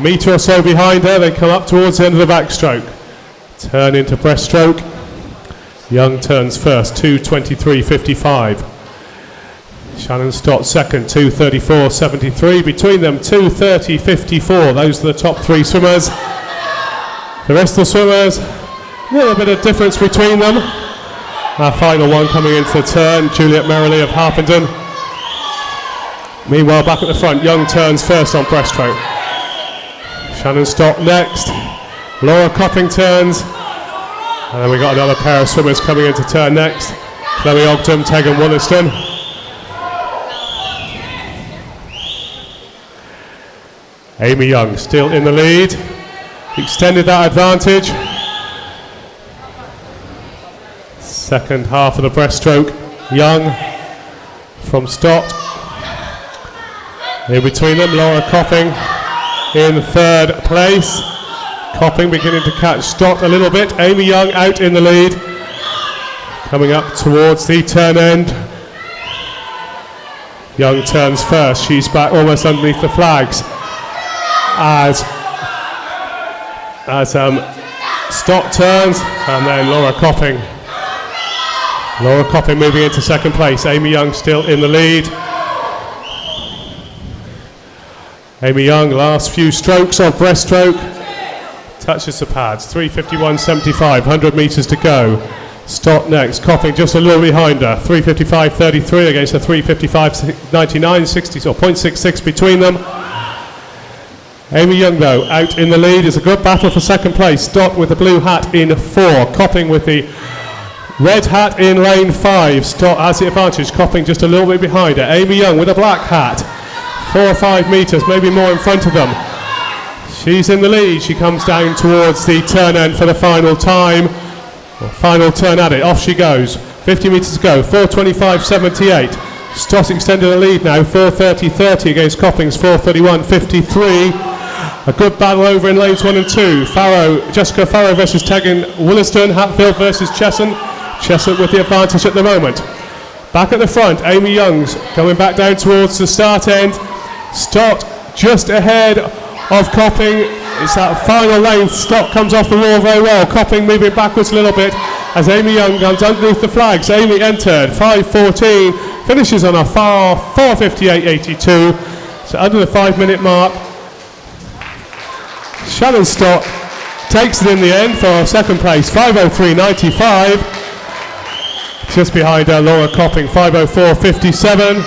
Speaker 1: metre or so behind her. They come up towards the end of the backstroke. Turn into breaststroke. Young turns first, 2:23.55. Shannon Stott second, 2:34.73. Between them, 2:30.54. Those are the top 3 swimmers. The rest of the swimmers, a little bit of difference between them. Our final one coming into the turn, Juliet Merrily of Harpenden. Meanwhile, back at the front, Young turns first on breaststroke. Shannon Stott next. Laura Copping turns. And then we've got another pair of swimmers coming into turn next. Chloe Ogden, Tegan Wollaston. Amy Young still in the lead. Extended that advantage. Second half of the breaststroke, Young from Stott. In between them, Laura Copping in third place. Copping beginning to catch Stott a little bit. Amy Young out in the lead. Coming up towards the turn end. Young turns first. She's back almost underneath the flags. As Stott turns, and then Laura Copping. Laura Copping moving into second place. Amy Young still in the lead. Amy Young, last few strokes of breaststroke. Touches the pads, 3:51.75, 100 metres to go. Stott next, Copping just a little behind her, 3:55.33 against a 3:55.99, 60 or 0.66 between them. Amy Young though, out in the lead. It's a good battle for second place. Stott with the blue hat in 4, Copping with the red hat in lane 5. Stott has the advantage, Copping just a little bit behind her. Amy Young with a black hat, 4 or 5 metres, maybe more in front of them. She's in the lead. She comes down towards the turn end for the final time. Final turn at it. Off she goes. 50 metres to go. 4:25.78. Stott extended the lead now. 4:30.30 against Copping's 4:31.53. A good battle over in lanes 1 and 2. Jessica Farrow versus Tegan Wollaston. Hatfield versus Chesson. Chesson with the advantage at the moment. Back at the front, Amy Young's coming back down towards the start end. Stott just ahead of Copping. It's that final lane. Stott comes off the wall very well. Copping moving backwards a little bit as Amy Young comes underneath the flags. Amy entered 5:14, finishes on a 4:58.82. So under the 5-minute mark. Shannon Stott takes it in the end for second place, 5:03.95. Just behind her, Laura Copping, 5:04.57.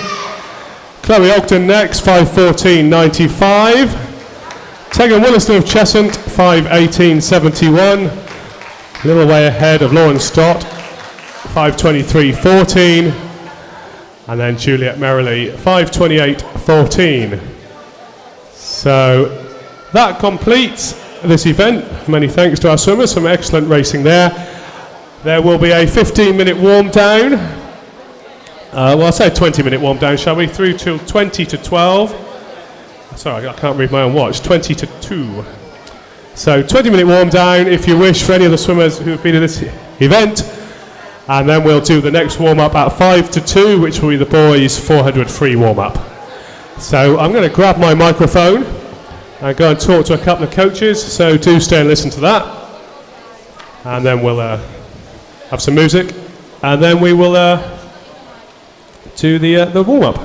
Speaker 1: Chloe Ogden next, 5:14.95. Tegan Wollaston of Cheshunt, 5:18.71. A little way ahead of Lauren Stott, 5:23.14. and then Juliet Merrily 5:28.14. So that completes this event. Many thanks to our swimmers, some excellent racing there. There will be a 15-minute warm down. Well, I'll say a 20-minute warm down, shall we? Through till 20 to 12. Sorry, I can't read my own watch. 20 to 2. So 20-minute warm down, if you wish, for any of the swimmers who have been in this event. And then we'll do the next warm-up at 5 to 2, which will be the boys' 400 free warm-up. So I'm going to grab my microphone and go and talk to a couple of coaches. So do stay and listen to that. And then we'll have some music. And then we will do the warm-up.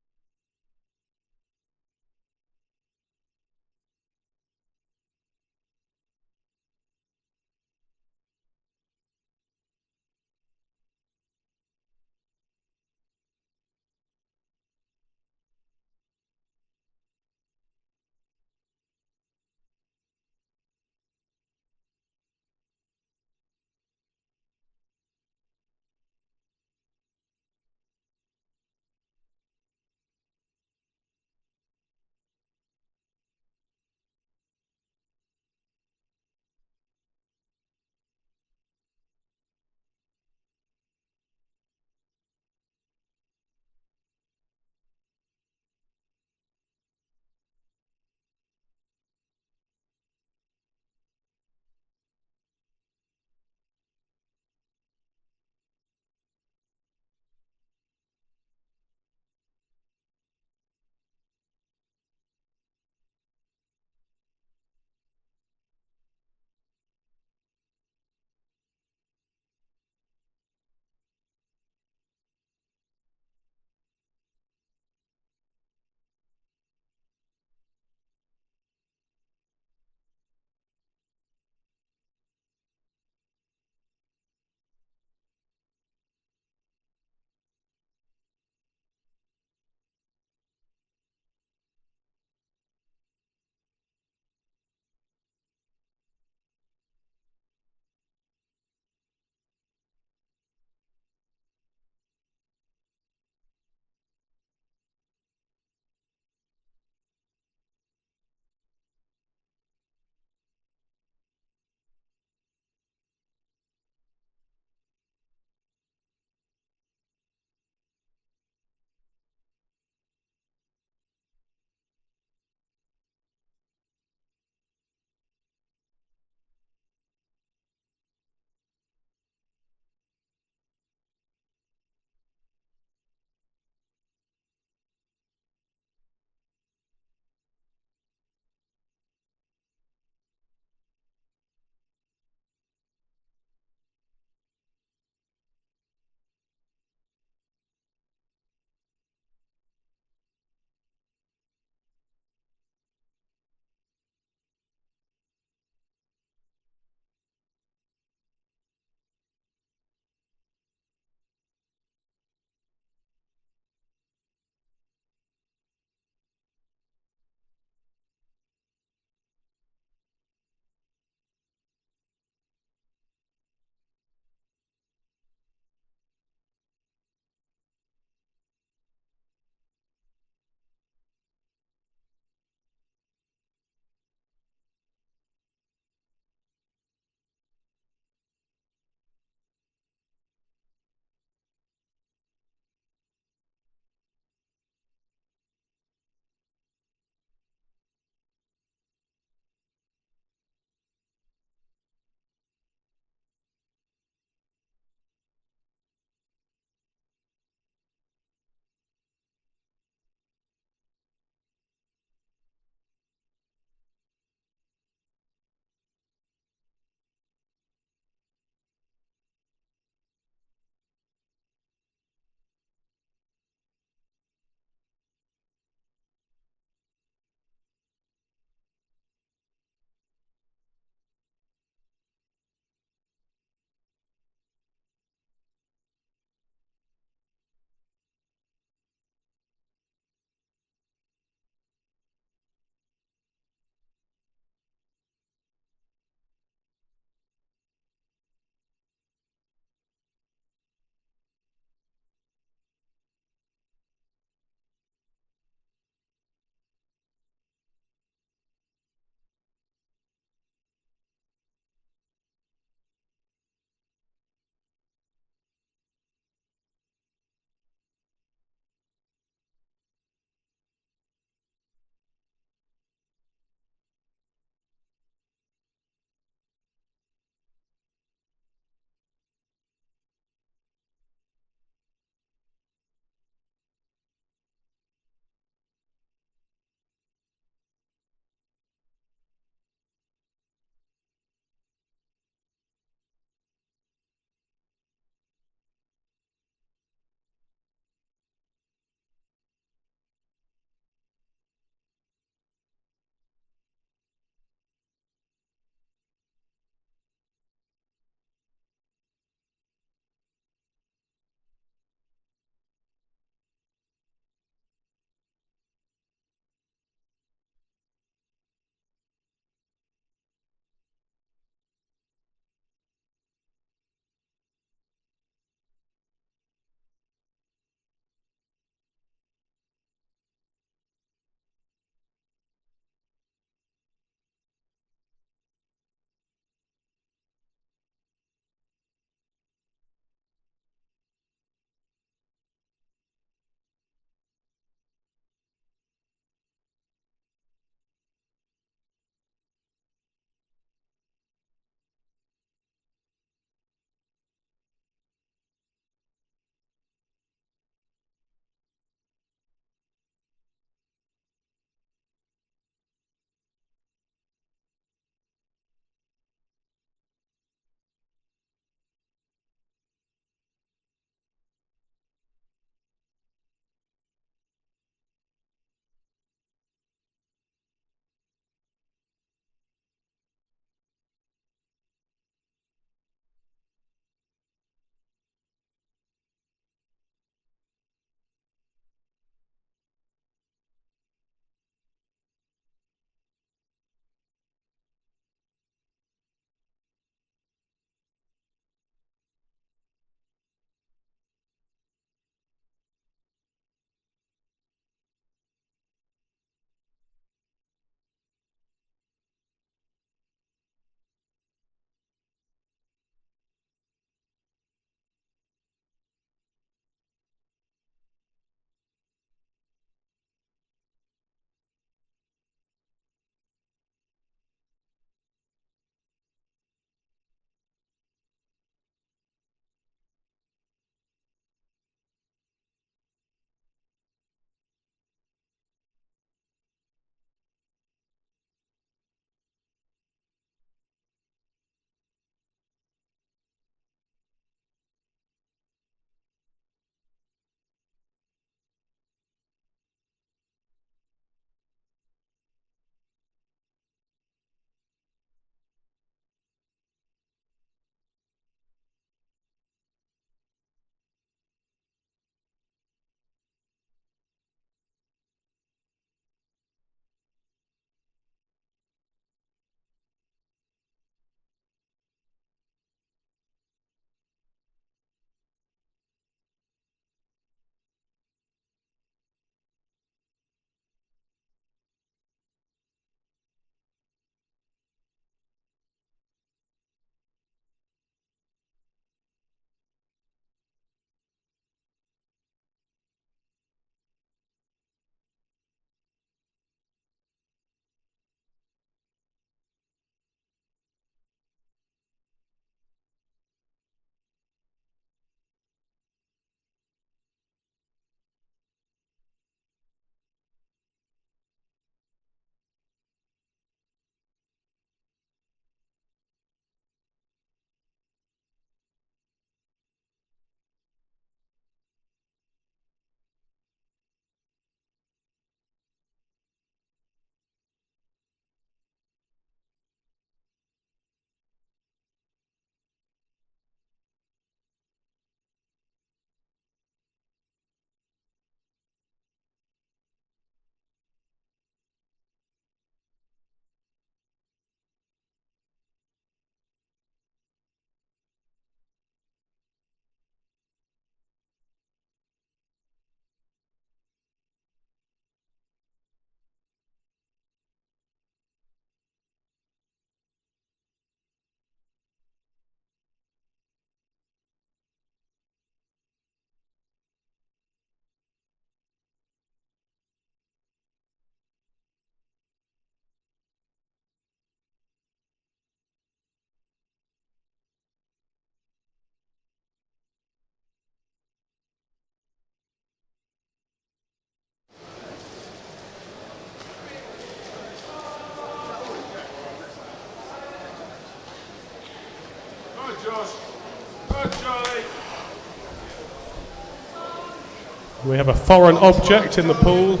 Speaker 1: We have a foreign object in the pool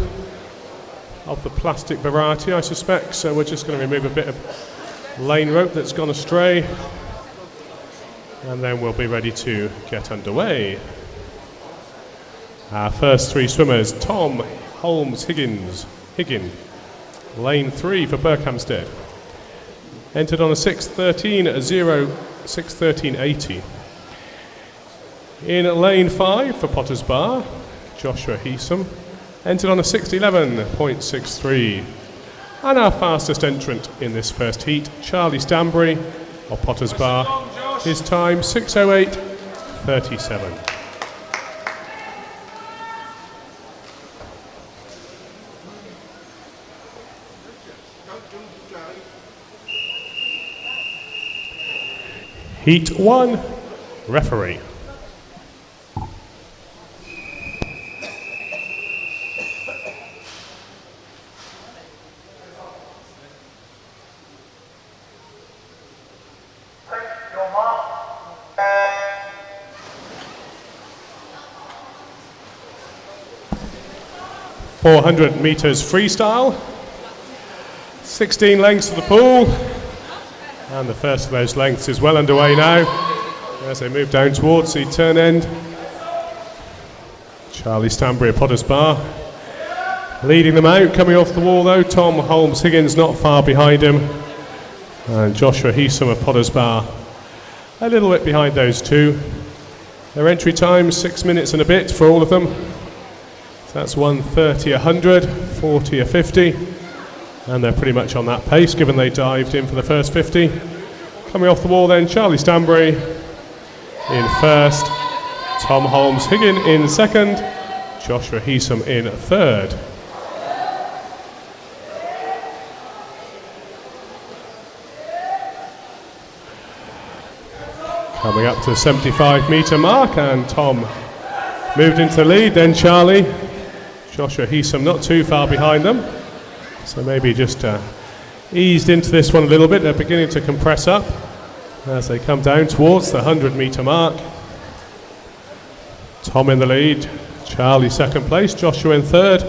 Speaker 1: of the plastic variety, I suspect, so we're just going to remove a bit of lane rope that's gone astray, and then we'll be ready to get underway. Our first three swimmers: Tom Holmes Higgin, lane 3 for Berkhamsted, entered on a 6:13.80. In lane 5 for Potters Bar, Joshua Heesom, entered on a 6:11.63. And our fastest entrant in this first heat, Charlie Stanbury of Potters Bar, his time 6:08.37. Heat 1, referee.
Speaker 4: Your mark.
Speaker 1: 400 metres freestyle, 16 lengths to the pool, and the first of those lengths is well underway now as they move down towards the turn end. Charlie Stanbury of Potters Bar leading them out. Coming off the wall though, Tom Holmes Higgins not far behind him, and Joshua Heesom of Potters Bar a little bit behind those two. Their entry time 6 minutes and a bit for all of them. So that's 1:30 100, 40 a 50, and they're pretty much on that pace given they dived in for the first 50. Coming off the wall then, Charlie Stanbury in first, Tom Holmes Higgin in second, Joshua Heesom in third. Coming up to the 75 metre mark, and Tom moved into the lead, then Charlie. Joshua Heesom not too far behind them, so maybe just eased into this one a little bit. They're beginning to compress up as they come down towards the 100 metre mark. Tom in the lead, Charlie second place, Joshua in third.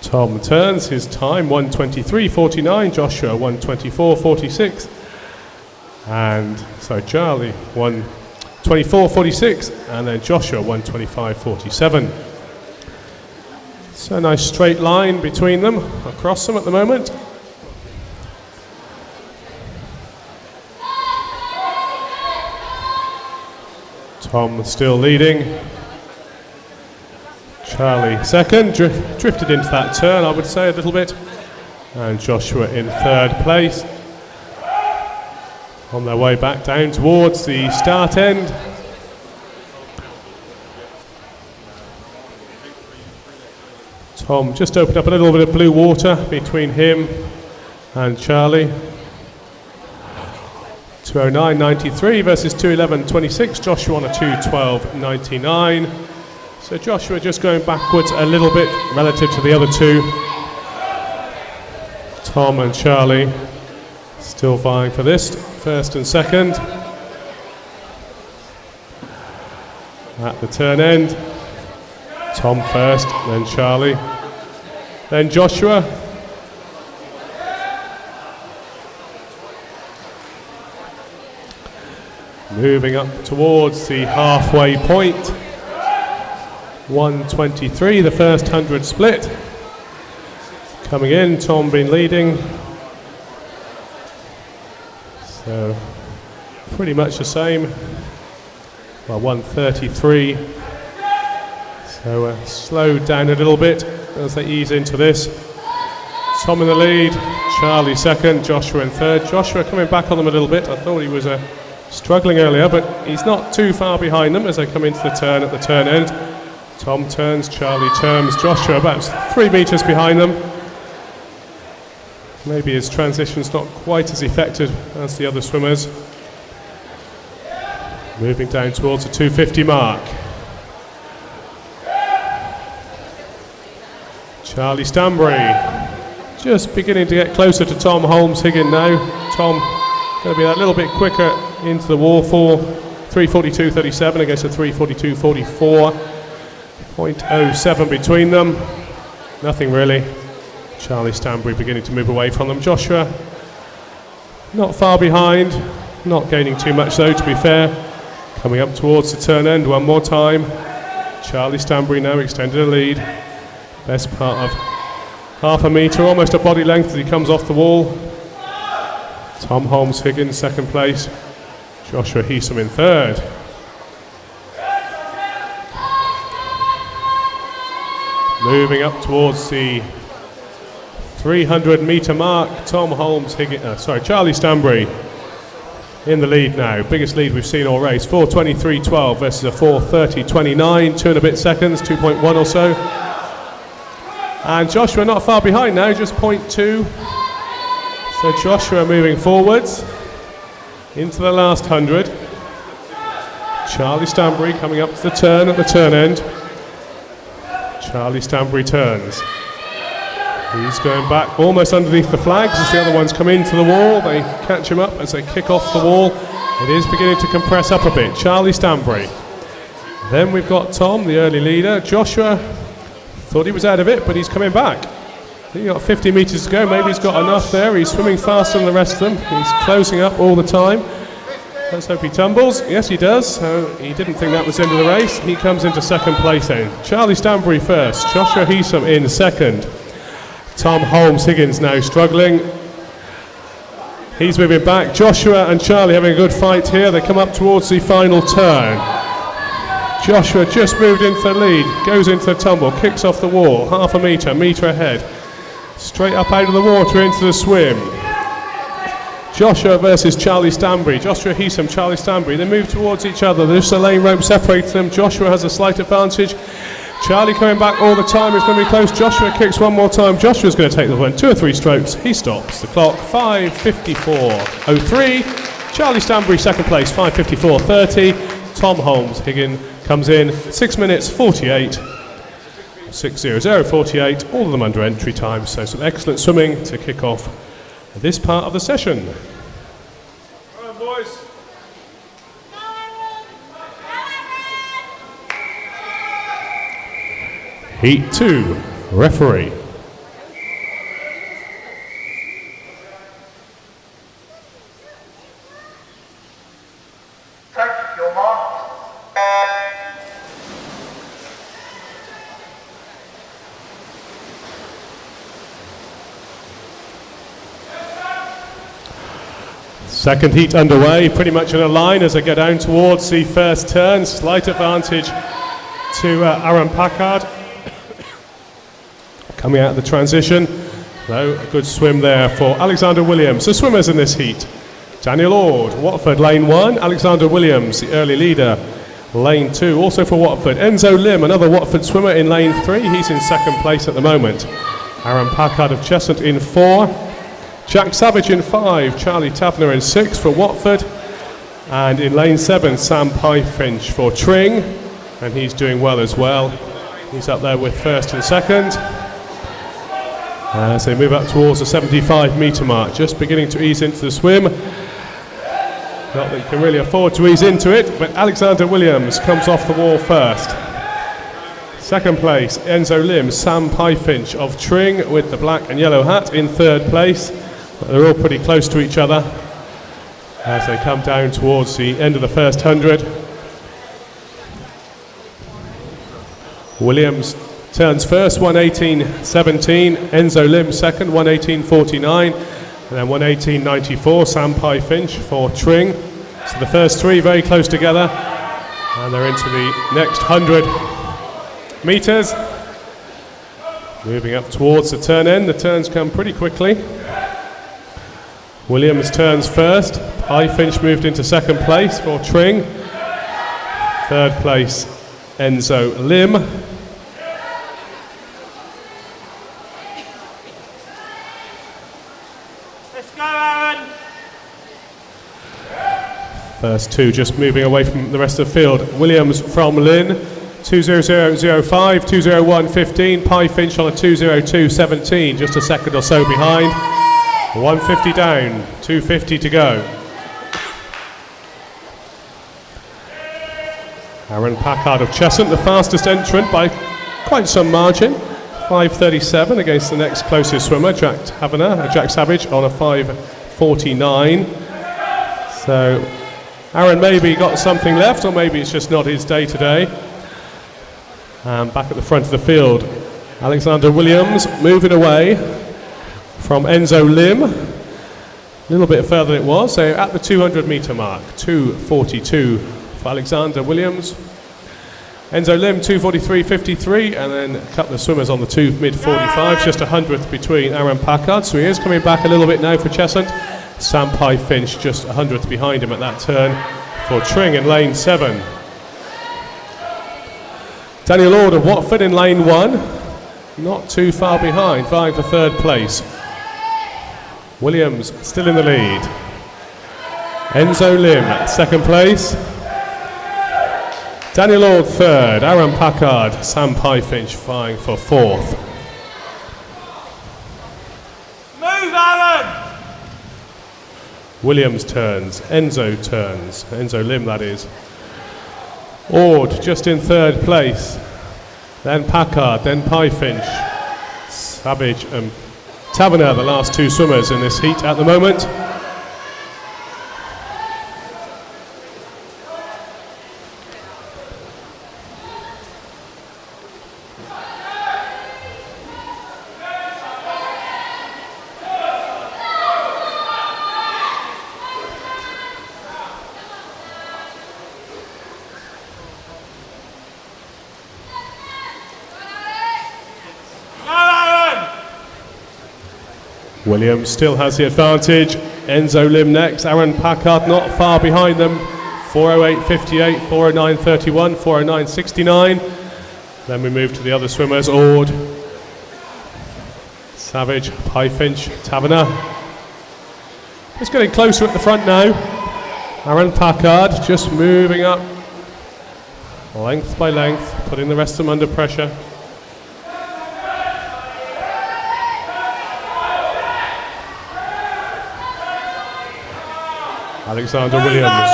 Speaker 1: Tom turns, his time 1:23.49, Joshua 1:24.46. And so Charlie 1:24.46, and then Joshua 1:25.47. So a nice straight line between them, across them at the moment. Tom still leading. Charlie second, drifted into that turn, I would say, a little bit. And Joshua in third place. On their way back down towards the start end. Tom just opened up a little bit of blue water between him and Charlie. 2:09.93 versus 2:11.26. Joshua on a 2:12.99. So Joshua just going backwards a little bit relative to the other two. Tom and Charlie still vying for this, first and second. At the turn end, Tom first, then Charlie, then Joshua. Moving up towards the halfway point. 1:23, the first 100 split. Coming in, Tom been leading. So pretty much the same. Well, 1:33. So slowed down a little bit as they ease into this. Tom in the lead, Charlie second, Joshua in third. Joshua coming back on them a little bit. I thought he was struggling earlier, but he's not too far behind them as they come into the turn at the turn end. Tom turns, Charlie turns, Joshua about 3 metres behind them. Maybe his transition's not quite as effective as the other swimmers. Moving down towards the 250 mark. Charlie Stanbury just beginning to get closer to Tom Holmes Higgin now. Tom Going to be that little bit quicker into the wall for 3:42.37 against a 3:42.44. 0.07 between them. Nothing really. Charlie Stanbury beginning to move away from them. Joshua not far behind. Not gaining too much though, to be fair. Coming up towards the turn end one more time. Charlie Stanbury now extended a lead. Best part of half a metre, almost a body length as he comes off the wall. Tom Holmes Higgins second place. Joshua Heasom in third. Moving up towards the 300 metre mark. Tom Holmes Higgins, Charlie Stanbury in the lead now. Biggest lead we've seen all race. 4:23.12 versus a 4:30.29. 2 and a bit seconds, 2.1 or so. And Joshua not far behind now, just 0.2. So Joshua moving forwards into the last 100. Charlie Stanbury coming up to the turn at the turn end. Charlie Stanbury turns. He's going back almost underneath the flags as the other ones come into the wall. They catch him up as they kick off the wall. It is beginning to compress up a bit. Charlie Stanbury. Then we've got Tom, the early leader. Joshua thought he was out of it, but he's coming back. He's got 50 metres to go. Maybe he's got enough there. He's swimming faster than the rest of them. He's closing up all the time. Let's hope he tumbles. Yes, he does. So he didn't think that was the end of the race. He comes into second place then. Charlie Stanbury first. Joshua Heasom in second. Tom Holmes Higgins now struggling. He's moving back. Joshua and Charlie having a good fight here. They come up towards the final turn. Joshua just moved into the lead, goes into the tumble, kicks off the wall, half a metre ahead. Straight up out of the water into the swim. Joshua versus Charlie Stanbury. Joshua Heasom, Charlie Stanbury. They move towards each other. There's a lane rope separates them. Joshua has a slight advantage. Charlie coming back all the time. It's going to be close. Joshua kicks one more time. Joshua's going to take the win. 2 or 3 strokes. He stops the clock. 5:54.03. Charlie Stanbury second place. 5:54.30. Tom Holmes Higgins comes in 6 minutes 48. 6:00.48. All of them under entry time. So some excellent swimming to kick off this part of the session.
Speaker 4: All right, boys.
Speaker 1: Heat 2, referee.
Speaker 4: Take your mark.
Speaker 1: Second heat underway, pretty much in a line as they get down towards the first turn. Slight advantage to Aaron Packard. Coming out of the transition, though a good swim there for Alexander Williams. The swimmers in this heat: Daniel Ord, Watford, lane 1. Alexander Williams, the early leader, lane 2. Also for Watford, Enzo Lim, another Watford swimmer, in lane 3. He's in second place at the moment. Aaron Packard of Chestnut in 4. Jack Savage in 5. Charlie Tavener in 6 for Watford. And in lane 7, Sam Pyfinch for Tring. And he's doing well as well. He's up there with first and second. As they move up towards the 75 metre mark, just beginning to ease into the swim. Not that you can really afford to ease into it, but Alexander Williams comes off the wall first. Second place, Enzo Lim, Sam Pyfinch of Tring with the black and yellow hat in third place. They're all pretty close to each other as they come down towards the end of the first 100. Williams turns first, 1:18.17. Enzo Lim second, 1:18.49. And then 1:18.94, Sam Pyfinch for Tring. So the first 3 very close together. And they're into the next 100 metres. Moving up towards the turn end. The turns come pretty quickly. Williams turns first. Pyfinch moved into second place for Tring. Third place, Enzo Lim.
Speaker 4: Let's go, Aaron.
Speaker 1: First 2 just moving away from the rest of the field. Williams from Lynn, 2:00.05, 2:01.15. Pyfinch on a 2:02.17, just a second or so behind. 150 down, 250 to go. Aaron Packard of Cheshunt, the fastest entrant by quite some margin. 5:37 against the next closest swimmer, Jack Savage, on a 5:49. So Aaron maybe got something left, or maybe it's just not his day today. And back at the front of the field, Alexander Williams moving away from Enzo Lim. A little bit further than it was, so at the 200 metre mark, 2:42 for Alexander Williams. Enzo Lim 2:43.53, and then a couple of swimmers on the two mid-45s, just a hundredth between Aaron Packard, so he is coming back a little bit now for Cheshunt. Sam Pye Finch just a hundredth behind him at that turn for Tring in lane 7. Daniel Ord of Watford in lane 1, not too far behind, vying for third place. Williams still in the lead. Enzo Lim second place. Daniel Ord third, Aaron Packard, Sam Pye Finch vying for fourth.
Speaker 4: Move, Aaron!
Speaker 1: Williams turns, Enzo Lim that is. Ord just in third place, then Packard, then Pye Finch. Savage and Taverner, the last two swimmers in this heat at the moment. Williams still has the advantage. Enzo Lim next. Aaron Packard not far behind them. 4:08.58, 4:09.31, 4:09.69. Then we move to the other swimmers. Ord, Savage, Pye Finch, Taverner. It's getting closer at the front now. Aaron Packard just moving up length by length, putting the rest of them under pressure. Alexander Williams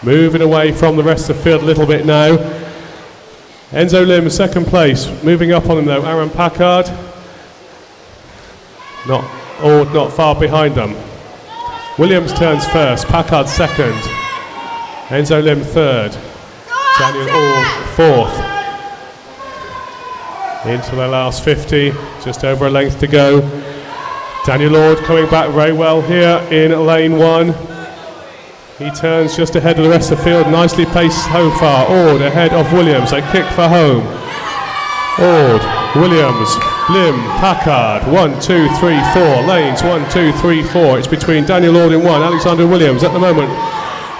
Speaker 1: moving away from the rest of the field a little bit now. Enzo Lim second place, moving up on him though. Aaron Packard not far behind them. Williams turns first, Packard second, Enzo Lim third, Daniel Ord fourth. Into the last 50, just over a length to go. Daniel Ord coming back very well here in lane 1. He turns just ahead of the rest of the field, nicely placed so far. Ord ahead of Williams, a kick for home. Ord, Williams, Lim, Packard, 1, 2, 3, 4, lanes, 1, 2, 3, 4. It's between Daniel Ord in 1, Alexander Williams at the moment.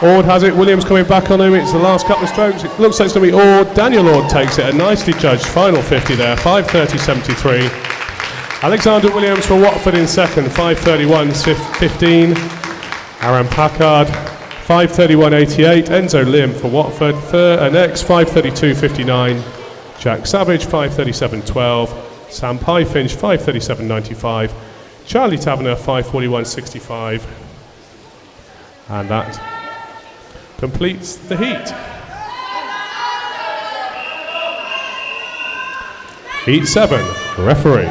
Speaker 1: Ord has it, Williams coming back on him, it's the last couple of strokes. It looks like it's going to be Ord. Daniel Ord takes it, a nicely judged final 50 there, 5:30.73. Alexander Williams for Watford in second, 5:31.15. Aaron Packard, 5:31.88. Enzo Lim for Watford, next, 5:32.59. Jack Savage, 5:37.12. Sam Pye Finch, 5:37.95. Charlie Taverner, 5:41.65. And that completes the heat. Heat 7, referee.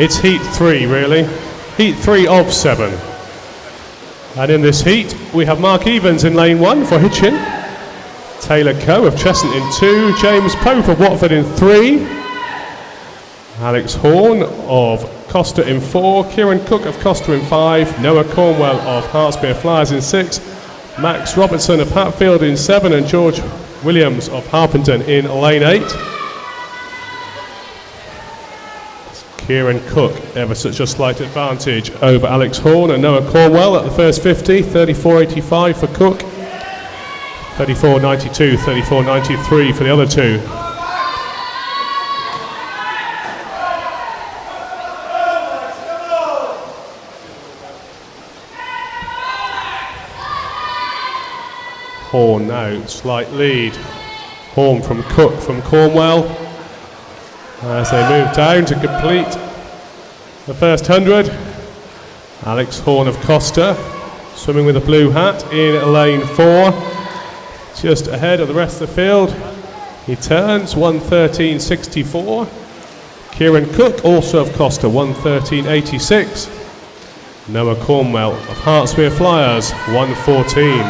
Speaker 1: It's heat 3 really, heat 3 of 7. And in this heat we have Mark Evans in lane 1 for Hitchin, Taylor Coe of Cheshunt in 2, James Pope of Watford in 3, Alex Horn of Costa in 4, Kieran Cook of Costa in 5, Noah Cornwell of Hartsmere Flyers in 6, Max Robertson of Hatfield in 7, and George Williams of Harpenden in lane 8. Kieran Cook ever such a slight advantage over Alex Horn and Noah Cornwell at the first 50, 34.85 for Cook, 34.92, 34.93 for the other two. Horn now, slight lead. Horn from Cook from Cornwell. As they move down to complete the first 100. Alex Horn of Costa, swimming with a blue hat in lane 4. Just ahead of the rest of the field. He turns 1:13.64. Kieran Cook, also of Costa, 1:13.86. Noah Cornwell of Hertfordshire Flyers, 1:14.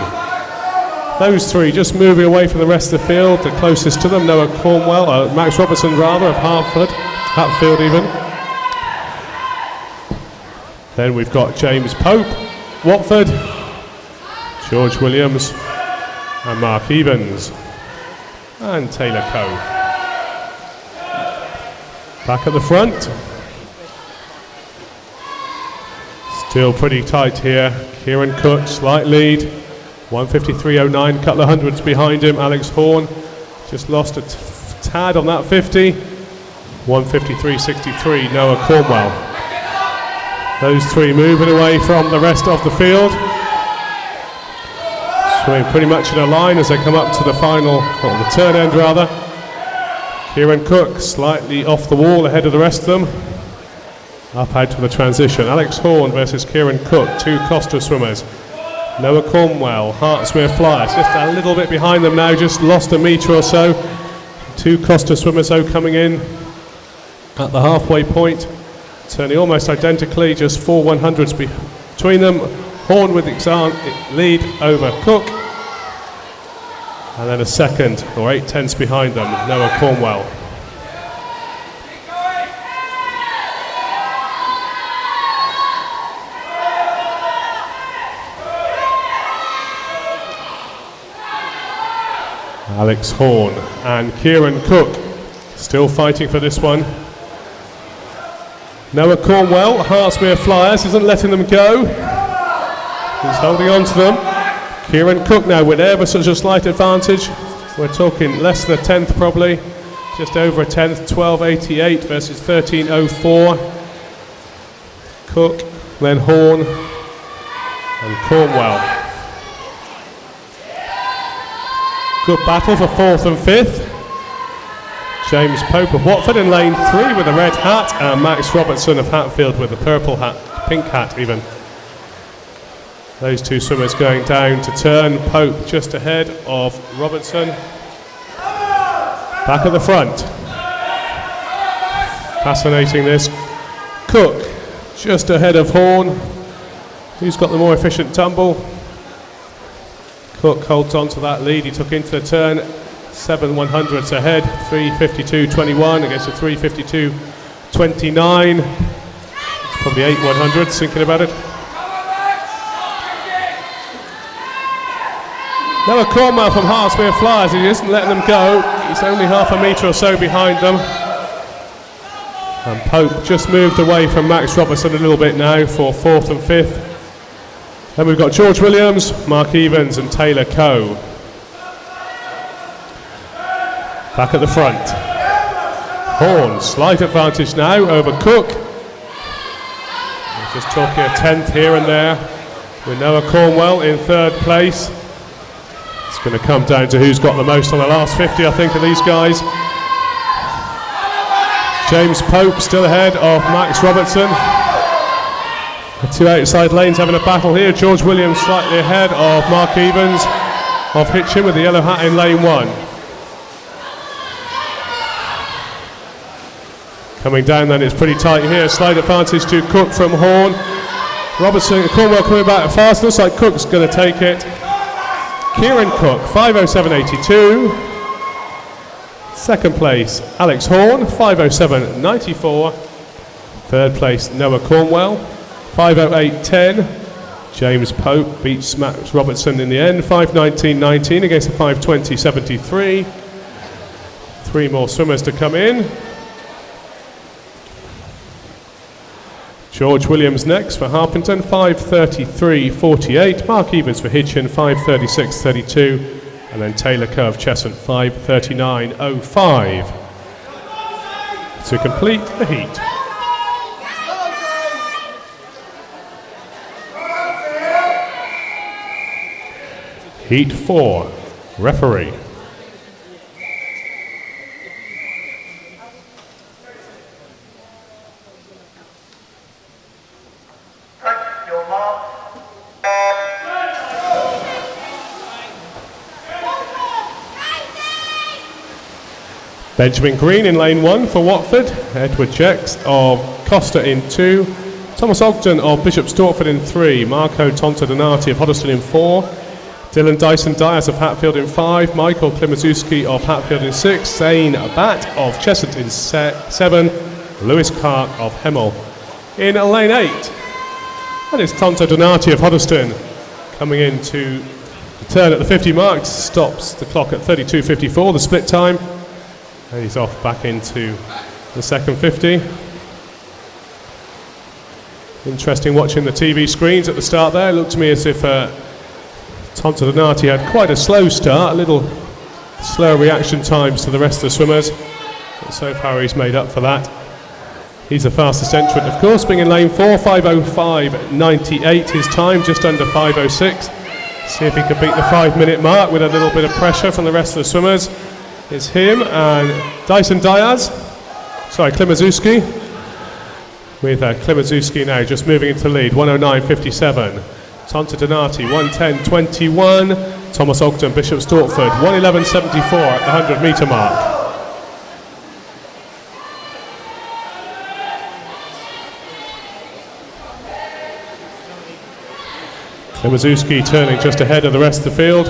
Speaker 1: Those three just moving away from the rest of the field. The closest to them, Noah Cornwell, Max Robertson rather, of Hatfield even. Then we've got James Pope, Watford, George Williams, and Mark Evans, and Taylor Coe. Back at the front. Still pretty tight here. Kieran Cook, slight lead. 1:53.09, couple of hundreds behind him. Alex Horn just lost a tad on that 50. 1:53.63, Noah Cornwell. Those three moving away from the rest of the field. Swimming pretty much in a line as they come up to the final, or the turn end rather. Kieran Cook slightly off the wall ahead of the rest of them. Up out to the transition. Alex Horn versus Kieran Cook, two Costa swimmers. Noah Cornwell, Hertfordshire Flyers, just a little bit behind them now, just lost a metre or so. Two Costa swimmers though coming in at the halfway point, turning almost identically, just 4 100s between them. Horn with the lead over Cook, and then a second or 8 tenths behind them, Noah Cornwell. Alex Horn and Kieran Cook still fighting for this one. Noah Cornwell, Hertfordshire Flyers, isn't letting them go. He's holding on to them. Kieran Cook now with ever such a slight advantage. We're talking less than a tenth probably. Just over a tenth, 12.88 versus 13.04. Cook, then Horn and Cornwell. Good battle for 4th and 5th. James Pope of Watford in lane 3 with a red hat, and Max Robertson of Hatfield with a purple hat, pink hat even. Those two swimmers going down to turn. Pope just ahead of Robertson. Back at the front. Fascinating this. Cook just ahead of Horn. Who's got the more efficient tumble? Cook holds on to that lead. He took into the turn 7 100ths ahead, 3:52.21 against a 3:52.29. It's probably 8 100ths thinking about it. Noah Cornwell from Hertfordshire Flyers, he isn't letting them go. He's only half a metre or so behind them. And Pope just moved away from Max Robertson a little bit now for 4th and 5th. Then we've got George Williams, Mark Evans and Taylor Coe. Back at the front. Horn, slight advantage now over Cook. We're just talking a tenth here and there. With Noah Cornwell in 3rd place. It's going to come down to who's got the most on the last 50, I think, of these guys. James Pope still ahead of Max Robertson. The two outside lanes having a battle here. George Williams slightly ahead of Mark Evans of Hitchin with the yellow hat in lane 1. Coming down then, it's pretty tight here. Slight advantage to Cook from Horn. Robertson, Cornwell coming back fast. Looks like Cook's going to take it. Kieran Cook, 5:07.82. 2nd place, Alex Horn, 5:07.94. 3rd place, Noah Cornwell, 5:08.10. James Pope beats Max Robertson in the end, 5:19.19 against a 5:20.73. 3 more swimmers to come in. George Williams next for Harpington, 5:33.48. Mark Evans for Hitchin, 5:36.32. And then Taylor Coe of Cheshunt, 5:39.05. To complete the heat. Heat 4. Referee. Benjamin Green in lane 1 for Watford, Edward Jex of Costa in 2, Thomas Ogden of Bishop Stortford in 3, Marco Tontadonati of Hoddesdon in 4, Dylan Dyson Dias of Hatfield in 5, Michael Klimaszewski of Hatfield in 6, Zane Batt of Cheshunt in 7, Lewis Clark of Hemel in lane 8. And it's Tontadonati of Hoddesdon coming into the turn at the 50 mark, stops the clock at 32.54, the split time. And he's off back into the second 50. Interesting watching the TV screens at the start there. It looked to me as if Tontadonati had quite a slow start, a little slower reaction times to the rest of the swimmers. But so far he's made up for that. He's the fastest entrant, of course, being in lane 4, 5:05.98 his time, just under 5:06. See if he can beat the 5-minute mark with a little bit of pressure from the rest of the swimmers. It's him and Dyson Diaz, Klimaszewski, with Klimaszewski now just moving into the lead, 1:09.57. Tontadonati, 1:10.21. Thomas Ogden, Bishop Stortford, 1:11.74 at the 100-metre mark. Klimaszewski turning just ahead of the rest of the field.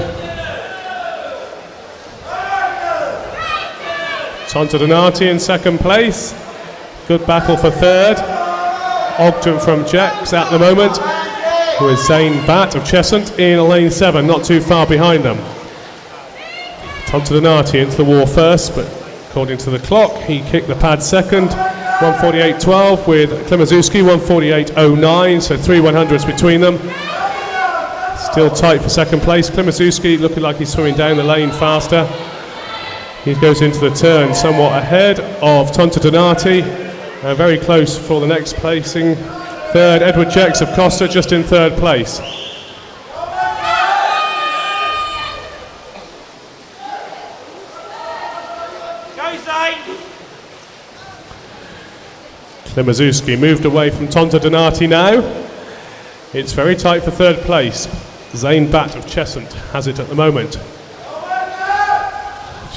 Speaker 1: Tontadonati in second place. Good battle for third. Ogden from Jex at the moment, with Zane Batt of Cheshunt in lane 7, not too far behind them. Tontadonati into the wall first, but according to the clock, he kicked the pad second. 1:48.12 with Klimaszewski, 1:48.09, so 3 100s between them. Still tight for second place. Klimaszewski looking like he's swimming down the lane faster. He goes into the turn somewhat ahead of Tontadonati, very close for the next placing. Third, Edward Jex of Costa just in third place.
Speaker 4: Go, Zane!
Speaker 1: Klimaszewski moved away from Tontadonati now. It's very tight for third place. Zane Batt of Cheshunt has it at the moment.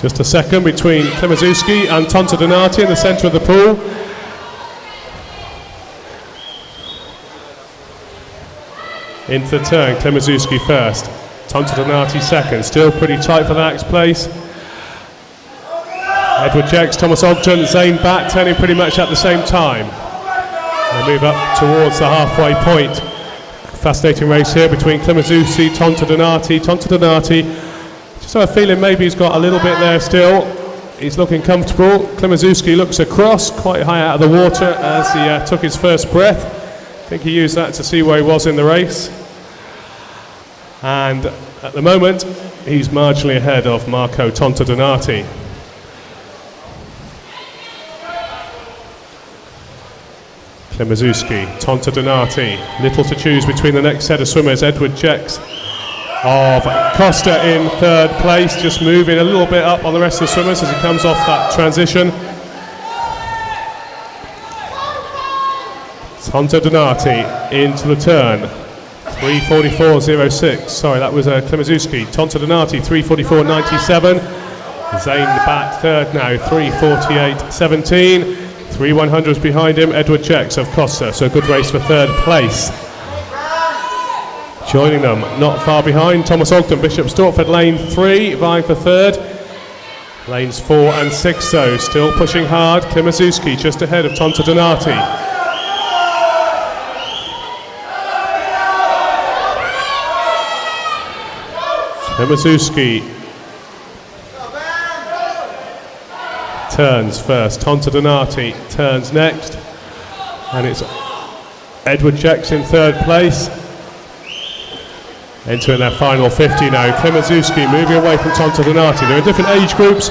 Speaker 1: Just a second between Klimaszewski and Tontadonati in the centre of the pool. Into the turn, Klimaszewski first, Tontadonati second, still pretty tight for the next place. Edward Jex, Thomas Ogden, Zane Batt turning pretty much at the same time. They move up towards the halfway point. Fascinating race here between Klimaszewski, Tontadonati. Just have a feeling maybe he's got a little bit there still. He's looking comfortable. Klimaszewski looks across, quite high out of the water as he took his first breath. I think he used that to see where he was in the race. And at the moment, he's marginally ahead of Marco Tontadonati. Klimaszewski, Tontadonati, little to choose between the next set of swimmers. Edward Jex of Costa in third place, just moving a little bit up on the rest of the swimmers as he comes off that transition. Tontadonati into the turn, 3:44.06. Sorry, that was Klimaszewski. Tontadonati, 3:44.97. Zane Batt third now, 3:48.17. 3 100s behind him, Edward Jex of Costa. So good race for third place. Joining them, not far behind, Thomas Ogden, Bishop Stortford, lane 3, vying for third. Lanes 4 and 6 though, still pushing hard. Klimaszewski just ahead of Tontadonati. Klimaszewski turns first, Tontadonati turns next, and it's Edward Jex in third place. Entering their final 50 now. Klimaszewski moving away from Tontadonati. They're in different age groups,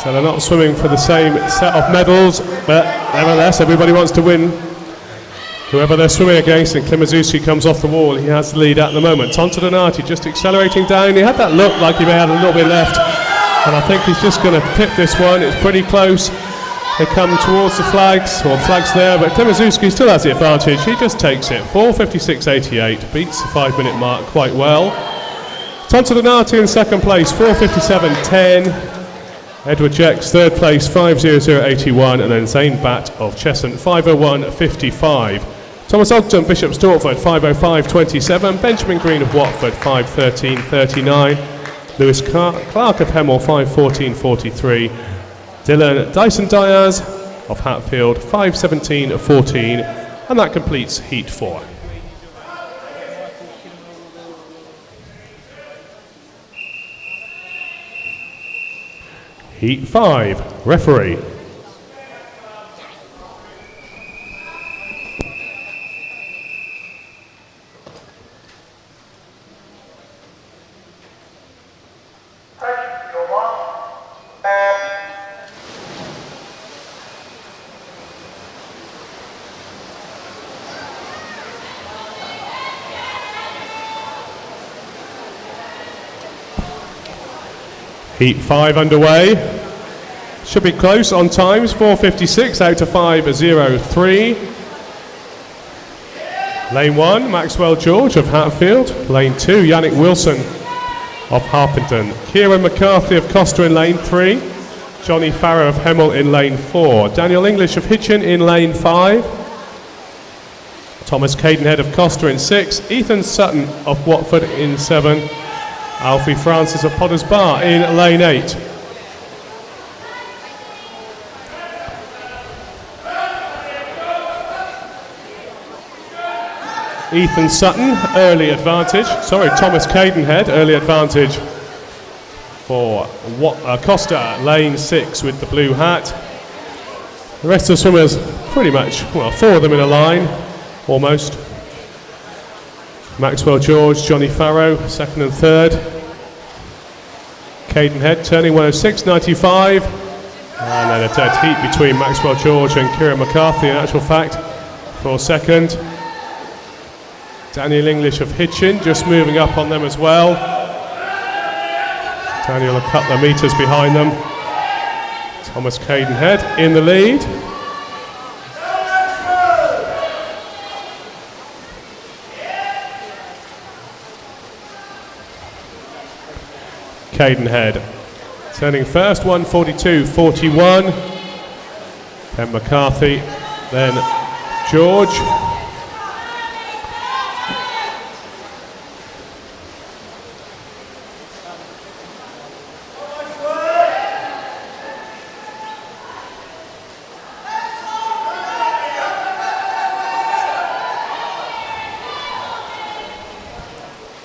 Speaker 1: so they're not swimming for the same set of medals, but nevertheless everybody wants to win Whoever they're swimming against, and Klimazuski comes off the wall, he has the lead at the moment. Tonto Donati just accelerating down. He had that look like he may have a little bit left, and I think he's just going to pip this one. It's pretty close. They come towards the flags, or flags there, but Klimazuski still has the advantage. He just takes it. 4:56.88, beats the 5-minute mark quite well. Tonto Donati in second place, 4:57.10. Edward Jex, third place, 5:00.81, and then Zane Batt of Cheshunt, 5:01.55. Thomas Ogden, Bishop Stortford, 5:05.27. Benjamin Green of Watford, 5:13.39. Lewis Clark of Hemel, 5:14.43. Dylan Dyson Diaz of Hatfield, 5:17.14. And that completes Heat 4. Heat 5, referee. Heat 5 underway. Should be close on times, 4:56 out to 5:03. Lane 1, Maxwell George of Hatfield. Lane 2, Yannick Wilson of Harpenden. Kieran McCarthy of Costa in lane 3. Johnny Farrow of Hemel in lane 4. Daniel English of Hitchin in lane 5. Thomas Cadenhead of Costa in 6. Ethan Sutton of Watford in 7. Alfie Francis of Potters Bar in lane 8. Ethan Sutton, early advantage. Thomas Cadenhead, early advantage for Costa, lane 6 with the blue hat. The rest of the swimmers, pretty much, well, 4 of them in a line, almost. Maxwell George, Johnny Farrow, second and third. Cadenhead turning 1:06.95. And then a dead heat between Maxwell George and Kieran McCarthy, in actual fact, for second. Daniel English of Hitchin just moving up on them as well. Daniel a couple of metres behind them. Thomas Cadenhead in the lead. Cadenhead turning first, 1:42.41. Then McCarthy, then George.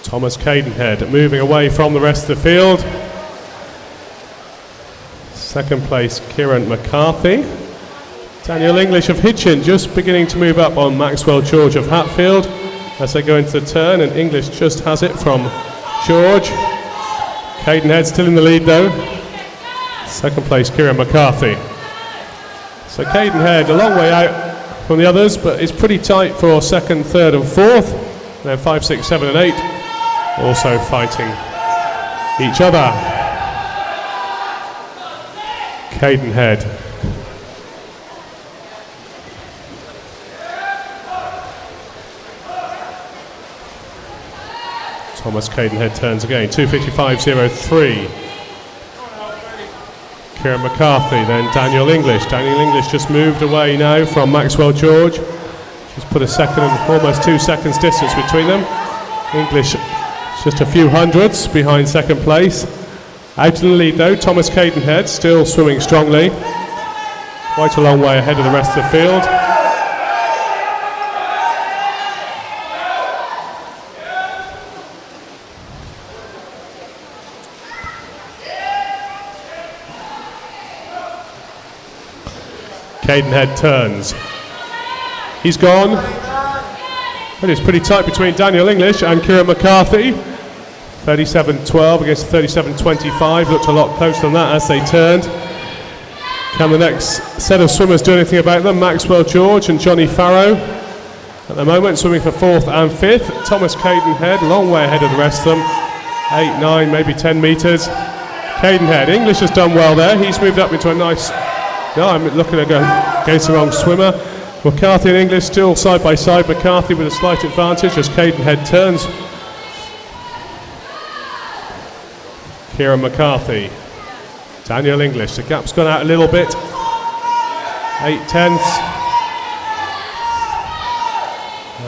Speaker 1: Thomas Cadenhead moving away from the rest of the field. Second place, Kieran McCarthy. Daniel English of Hitchin just beginning to move up on Maxwell George of Hatfield as they go into the turn, and English just has it from George. Cadenhead still in the lead though. Second place, Kieran McCarthy. So Cadenhead a long way out from the others, but it's pretty tight for second, third and fourth. Then 5, 6, 7 and 8 also fighting each other. Cadenhead. Thomas Cadenhead turns again, 2:55.03. Kieran McCarthy, then Daniel English. Daniel English just moved away now from Maxwell George. Just put a second and almost 2 seconds distance between them. English just a few hundreds behind second place. Out in the lead though, Thomas Cadenhead still swimming strongly. Quite a long way ahead of the rest of the field. Cadenhead turns. He's gone. But it's pretty tight between Daniel English and Kieran McCarthy. 37.12 against 37.25. Looked a lot closer than that as they turned. Can the next set of swimmers do anything about them? Maxwell George and Johnny Farrow. At the moment, swimming for 4th and 5th. Thomas Cadenhead, long way ahead of the rest of them. 8, 9, maybe 10 metres. Cadenhead, English has done well there. He's moved up into a nice... No, I'm looking at against the wrong swimmer. McCarthy and English still side by side. McCarthy with a slight advantage as Cadenhead turns. Kieran McCarthy. Daniel English. The gap's gone out a little bit. 8/10.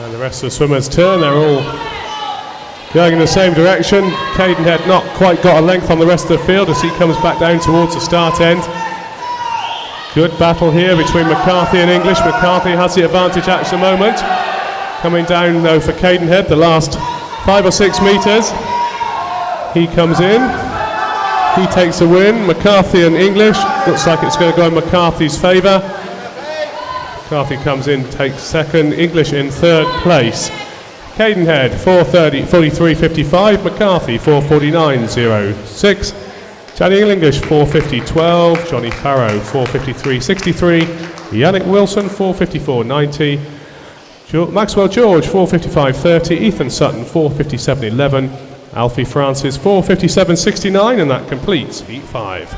Speaker 1: And the rest of the swimmers turn. They're all going in the same direction. Cadenhead not quite got a length on the rest of the field as he comes back down towards the start end. Good battle here between McCarthy and English. McCarthy has the advantage at the moment. Coming down though for Cadenhead, the last 5 or 6 metres. He comes in. He takes the win. McCarthy and English. Looks like it's going to go in McCarthy's favour. McCarthy comes in, takes second. English in 3rd place. Cadenhead 4:43.55. McCarthy 4:49.06. Daniel English 4:50.12. Johnny Farrow 4:53.63. Yannick Wilson 4:54.90. Maxwell George 4:55.30. Ethan Sutton 4:57.11. Alfie Francis 4:57.69, and that completes Heat 5.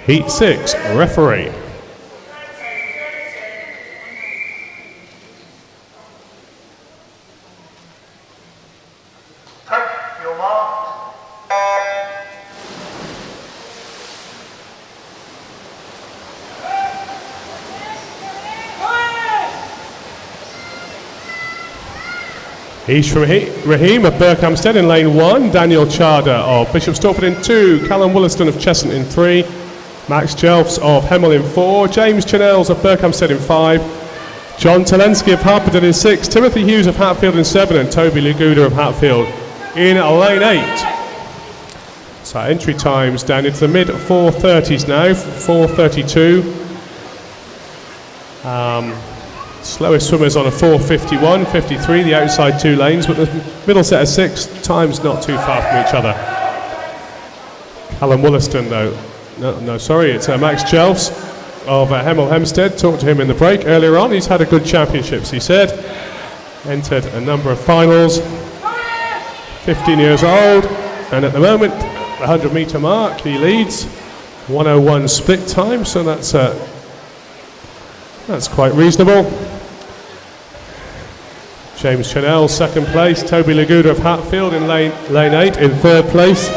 Speaker 1: Heat 6, referee.
Speaker 5: Your mark.
Speaker 1: Ish Rahim of Berkhamsted in lane 1, Daniel Charder of Bishop Stortford in 2, Callum Williston of Cheshunt in 3, Max Jelfs of Hemel in 4, James Chinells of Berkhamsted in 5, John Talensky of Harpenden in 6, Timothy Hughes of Hatfield in 7, and Toby Laguda of Hatfield in lane 8. So entry times down into the mid 4:30s now, 4:32. Slowest swimmers on a 4:51, 53, the outside 2 lanes, but the middle set of 6 times not too far from each other. Callum Williston though, it's Max Jelfs of Hemel Hempstead. Talked to him in the break earlier on. He's had a good championships, he said. Entered a number of finals. 15 years old, and at the moment, the 100 metre mark, he leads. 1:01 split time, so that's quite reasonable. James Chanel, 2nd place. Toby Laguda of Hatfield in lane 8 in 3rd place.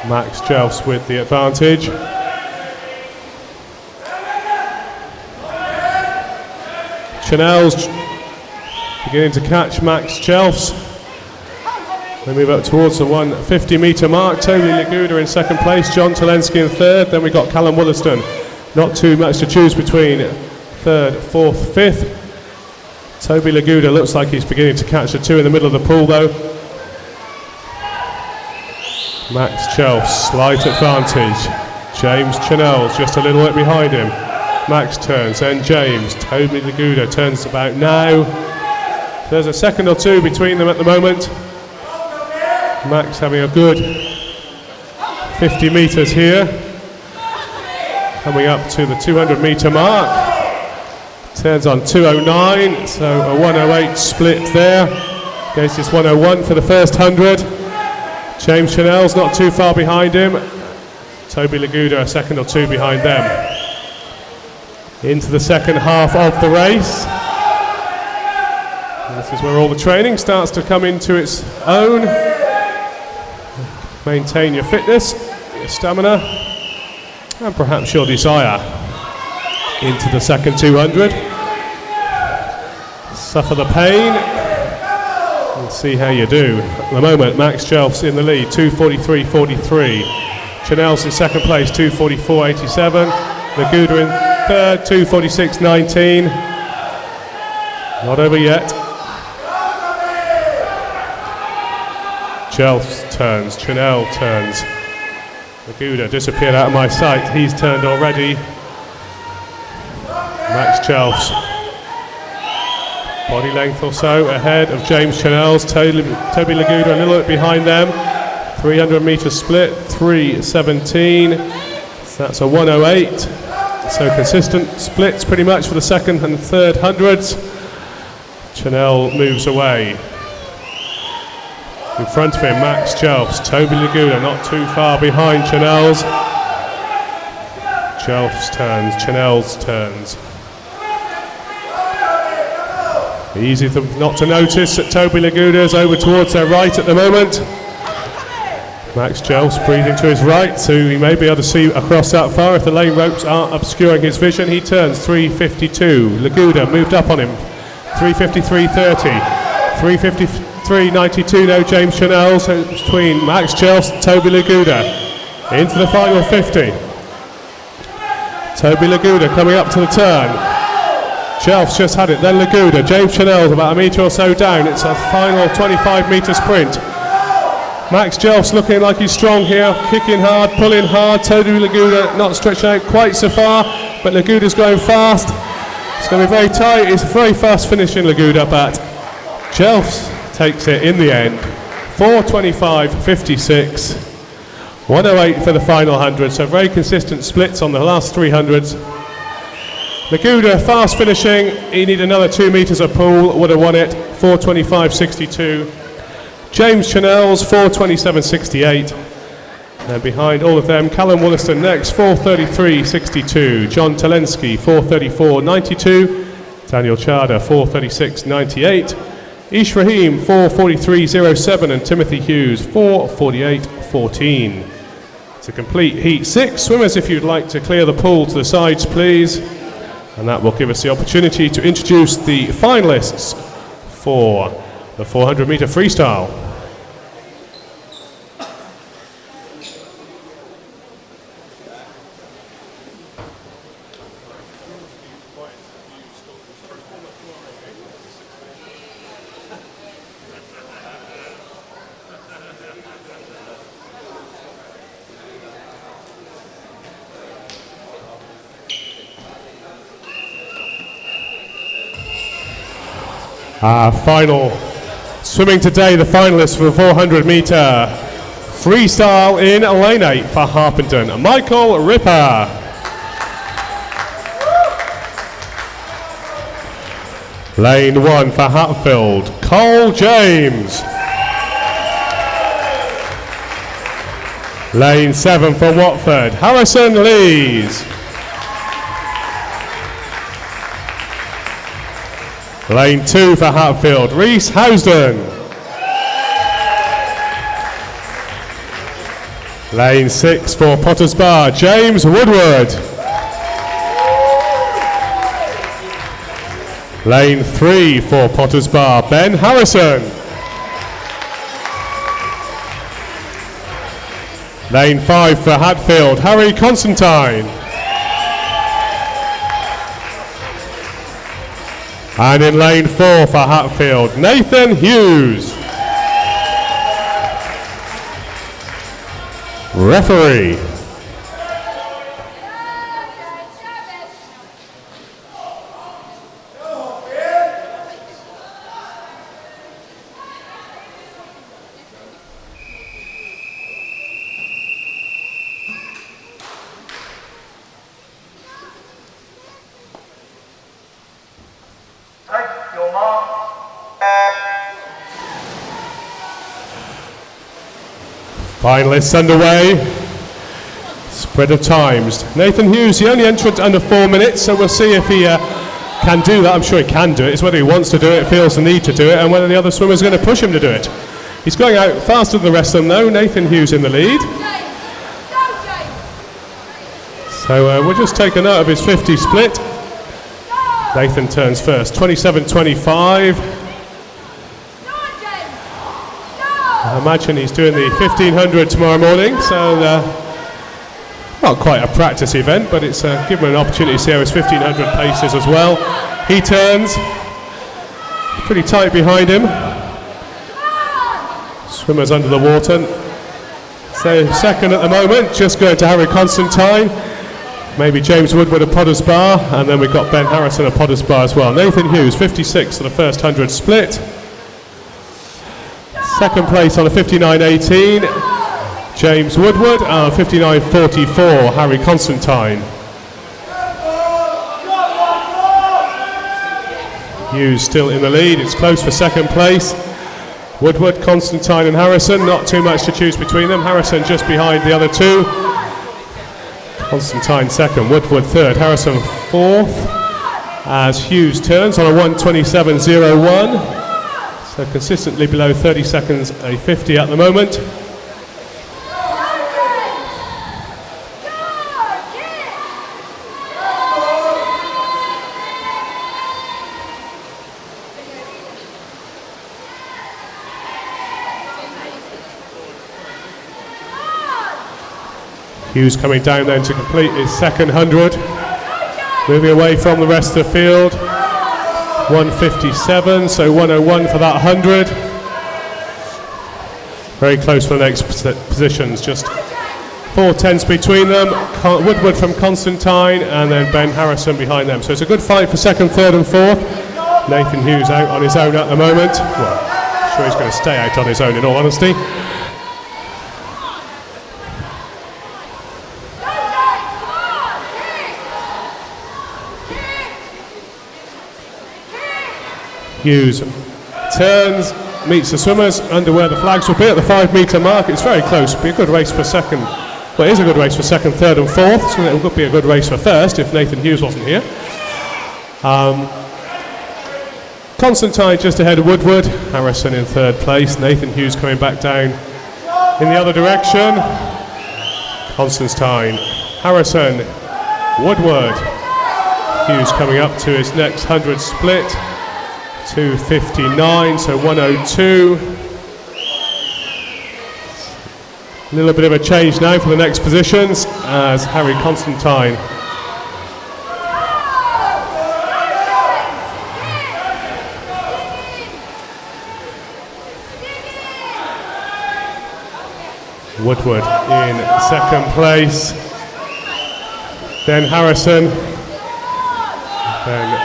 Speaker 1: Max Jelfs with the advantage. Chanel's beginning to catch Max Jelfs. They move up towards the 150 metre mark. Toby Laguda in 2nd place, John Talensky in 3rd. Then we've got Callum Williston. Not too much to choose between 3rd, 4th, 5th. Toby Laguda looks like he's beginning to catch the 2 in the middle of the pool though. Max Jelfs, slight advantage. James Chanells just a little bit behind him. Max turns, then James. Toby Laguda turns about now. There's a second or 2 between them at the moment. Max having a good 50 metres here. Coming up to the 200 metre mark. Turns on 2:09, so a 1:08 split there. Against this 1:01 for the first 100. James Chanel's not too far behind him. Toby Laguda a second or 2 behind them. Into the second half of the race. This is where all the training starts to come into its own. Maintain your fitness, your stamina, and perhaps your desire into the second 200. Suffer the pain and see how you do. At the moment, Max Jelfs in the lead, 2:43.43. Chanel's in 2nd place, 2:44.87. Laguda in 3rd, 2:46.19. Not over yet. Jelfs turns, Chanel turns. Laguda disappeared out of my sight. He's turned already. Max Jelfs. Body length or so ahead of James Chanel's. Toby Laguda a little bit behind them. 300 metre split, 3:17. So that's a 1:08. So consistent splits pretty much for the second and third hundreds. Chanel moves away. In front of him, Max Jelfs, Toby Laguna not too far behind Chanel's. Jelfs turns, Chanel's turns. Easy not to notice that Toby Laguna is over towards their right at the moment. Max Jelfs breathing to his right, so he may be able to see across that far if the lane ropes aren't obscuring his vision. He turns 3:52. Laguna moved up on him. 3:53.30. 3:53.92 now James Chanel, so between Max Jelfs and Toby Laguna. Into the final 50. Toby Laguna coming up to the turn. Jelfs just had it, then Laguna. James Chanel's about a metre or so down. It's a final 25 metre sprint. Max Jelfs looking like he's strong here, kicking hard, pulling hard. Toby Laguna not stretching out quite so far, but Laguna's going fast. It's going to be very tight. It's a very fast finishing Laguna, but Jelfs takes it in the end. 4:25.56. 1:08 for the final 100, so very consistent splits on the last 300s. Laguna fast finishing, he needed another 2 metres of pull, would have won it, 4:25.62. James Chanel's 4:27.68. And behind all of them, Callum Wollaston next, 4:33.62. John Telensky, 4:34.92. Daniel Chada, 4:36.98. Ish Rahim, 4:43.07. And Timothy Hughes, 4:48.14. To complete heat 6, swimmers, if you'd like to clear the pool to the sides, please. And that will give us the opportunity to introduce the finalists for the 400 metre freestyle. Final swimming today, the finalists for the 400 metre freestyle in lane 8 for Harpenden, Michael Ripper. Lane 1 for Hatfield, Cole James. Lane 7 for Watford, Harrison Lees. Lane 2 for Hatfield, Reese Housden. Lane 6 for Potters Bar, James Woodward. Lane 3 for Potters Bar, Ben Harrison. Lane 5 for Hatfield, Harry Constantine. And in lane 4 for Hatfield, Nathan Hughes. Referee. Finalists underway. Spread of times. Nathan Hughes, the only entrant under 4 minutes, so we'll see if he can do that. I'm sure he can do it. It's whether he wants to do it, feels the need to do it, and whether the other swimmer's going to push him to do it. He's going out faster than the rest of them though. Nathan Hughes in the lead. So we'll just take a note of his 50 split. Nathan turns first, 27.25. I imagine he's doing the 1500 tomorrow morning, so not quite a practice event, but it's given him an opportunity to see how his 1500 paces as well. He turns, pretty tight behind him. Swimmers under the water. So second at the moment, just going to Harry Constantine. Maybe James Woodward at Potters Bar, and then we've got Ben Harrison at Potters Bar as well. Nathan Hughes, 56 for the first 100 split. Second place on a 59.18. James Woodward, 59.44, Harry Constantine. Hughes still in the lead, it's close for second place. Woodward, Constantine and Harrison, not too much to choose between them. Harrison just behind the other two. Constantine second, Woodward third, Harrison fourth. As Hughes turns on a 1:27.01. So consistently below 30 seconds, a 50 at the moment. Hughes coming down then to complete his second 100. Moving away from the rest of the field. 1:57, so 1:01 for that 100. Very close for the next positions, just 4 tenths between them. Woodward from Constantine and then Ben Harrison behind them. So it's a good fight for second, third and fourth. Nathan Hughes out on his own at the moment. Well, I'm sure he's going to stay out on his own in all honesty. Hughes turns, meets the swimmers under where the flags will be at the 5 metre mark. It's very close. It'll be a good race for second. Well, it is a good race for second, third and fourth, so it would be a good race for first if Nathan Hughes wasn't here. Constantine just ahead of Woodward, Harrison in third place, Nathan Hughes coming back down in the other direction. Constantine, Harrison, Woodward. Hughes coming up to his next 100 split. 2:59, so 1:02. A little bit of a change now for the next positions as Harry Constantine Woodward in second place, then Harrison, then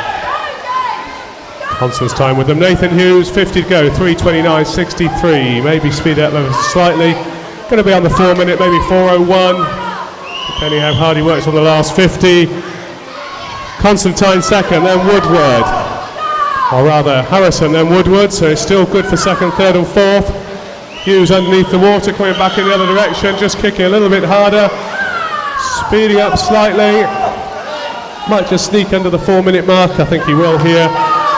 Speaker 1: Constantine with them. Nathan Hughes, 50 to go, 3:29.63. Maybe speed up ever slightly. Going to be on the 4 minute, maybe 4:01, depending how hard he works on the last 50. Constantine second, then Woodward. Or rather, Harrison, then Woodward. So it's still good for second, third and fourth. Hughes underneath the water, coming back in the other direction, just kicking a little bit harder. Speeding up slightly. Might just sneak under the 4 minute mark. I think he will here.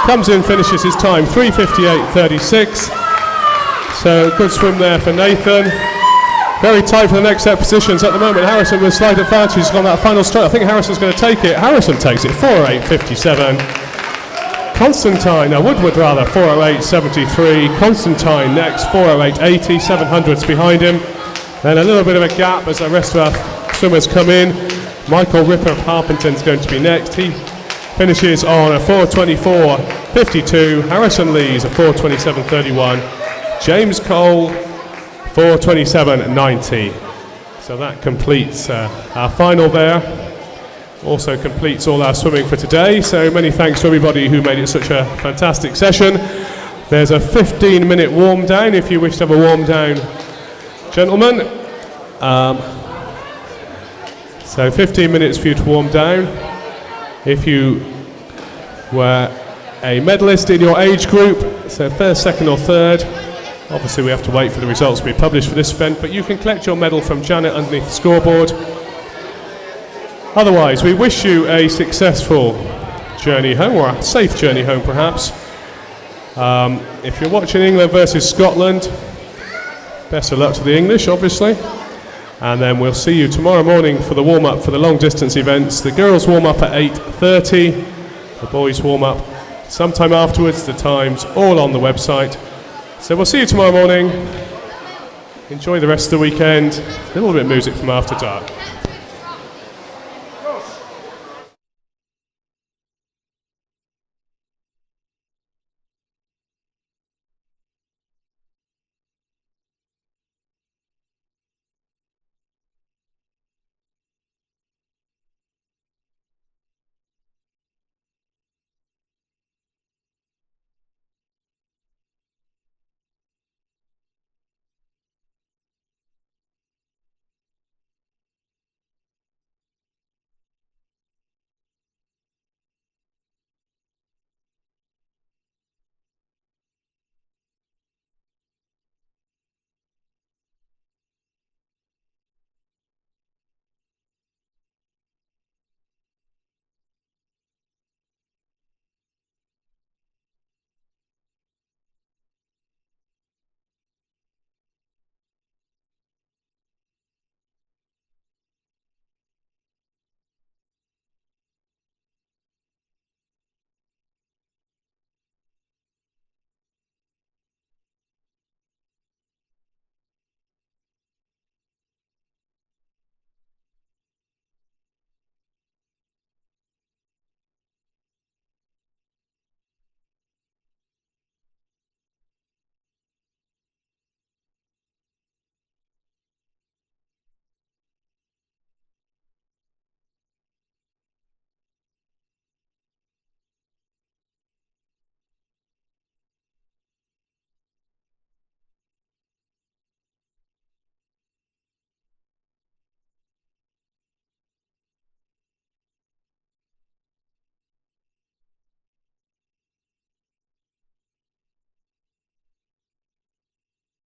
Speaker 1: Comes in, finishes his time, 3:58.36. So good swim there for Nathan. Very tight for the next set positions at the moment. Harrison with slight advantage. He's got that final strike. I think Harrison's going to take it. Harrison takes it, 4:08.57. Constantine, Woodward rather, 4:08.73. Constantine next, 4:08.80. 700s behind him. Then a little bit of a gap as the rest of our swimmers come in. Michael Ripper of Harpington's going to be next. He finishes on a 4:24.52. Harrison Lees a 4:27.31. James Cole 4:27.90. So that completes our final there. Also completes all our swimming for today. So many thanks to everybody who made it such a fantastic session. There's a 15-minute warm down if you wish to have a warm down, gentlemen. So 15 minutes for you to warm down. If you were a medalist in your age group, so first, second or third, obviously we have to wait for the results to be published for this event, but you can collect your medal from Janet underneath the scoreboard. Otherwise, we wish you a successful journey home, or a safe journey home perhaps. If you're watching England versus Scotland, best of luck to the English, obviously. And then we'll see you tomorrow morning for the warm-up for the long-distance events. The girls warm-up at 8:30, the boys warm-up sometime afterwards. The times all on the website. So we'll see you tomorrow morning. Enjoy the rest of the weekend. A little bit of music from After Dark.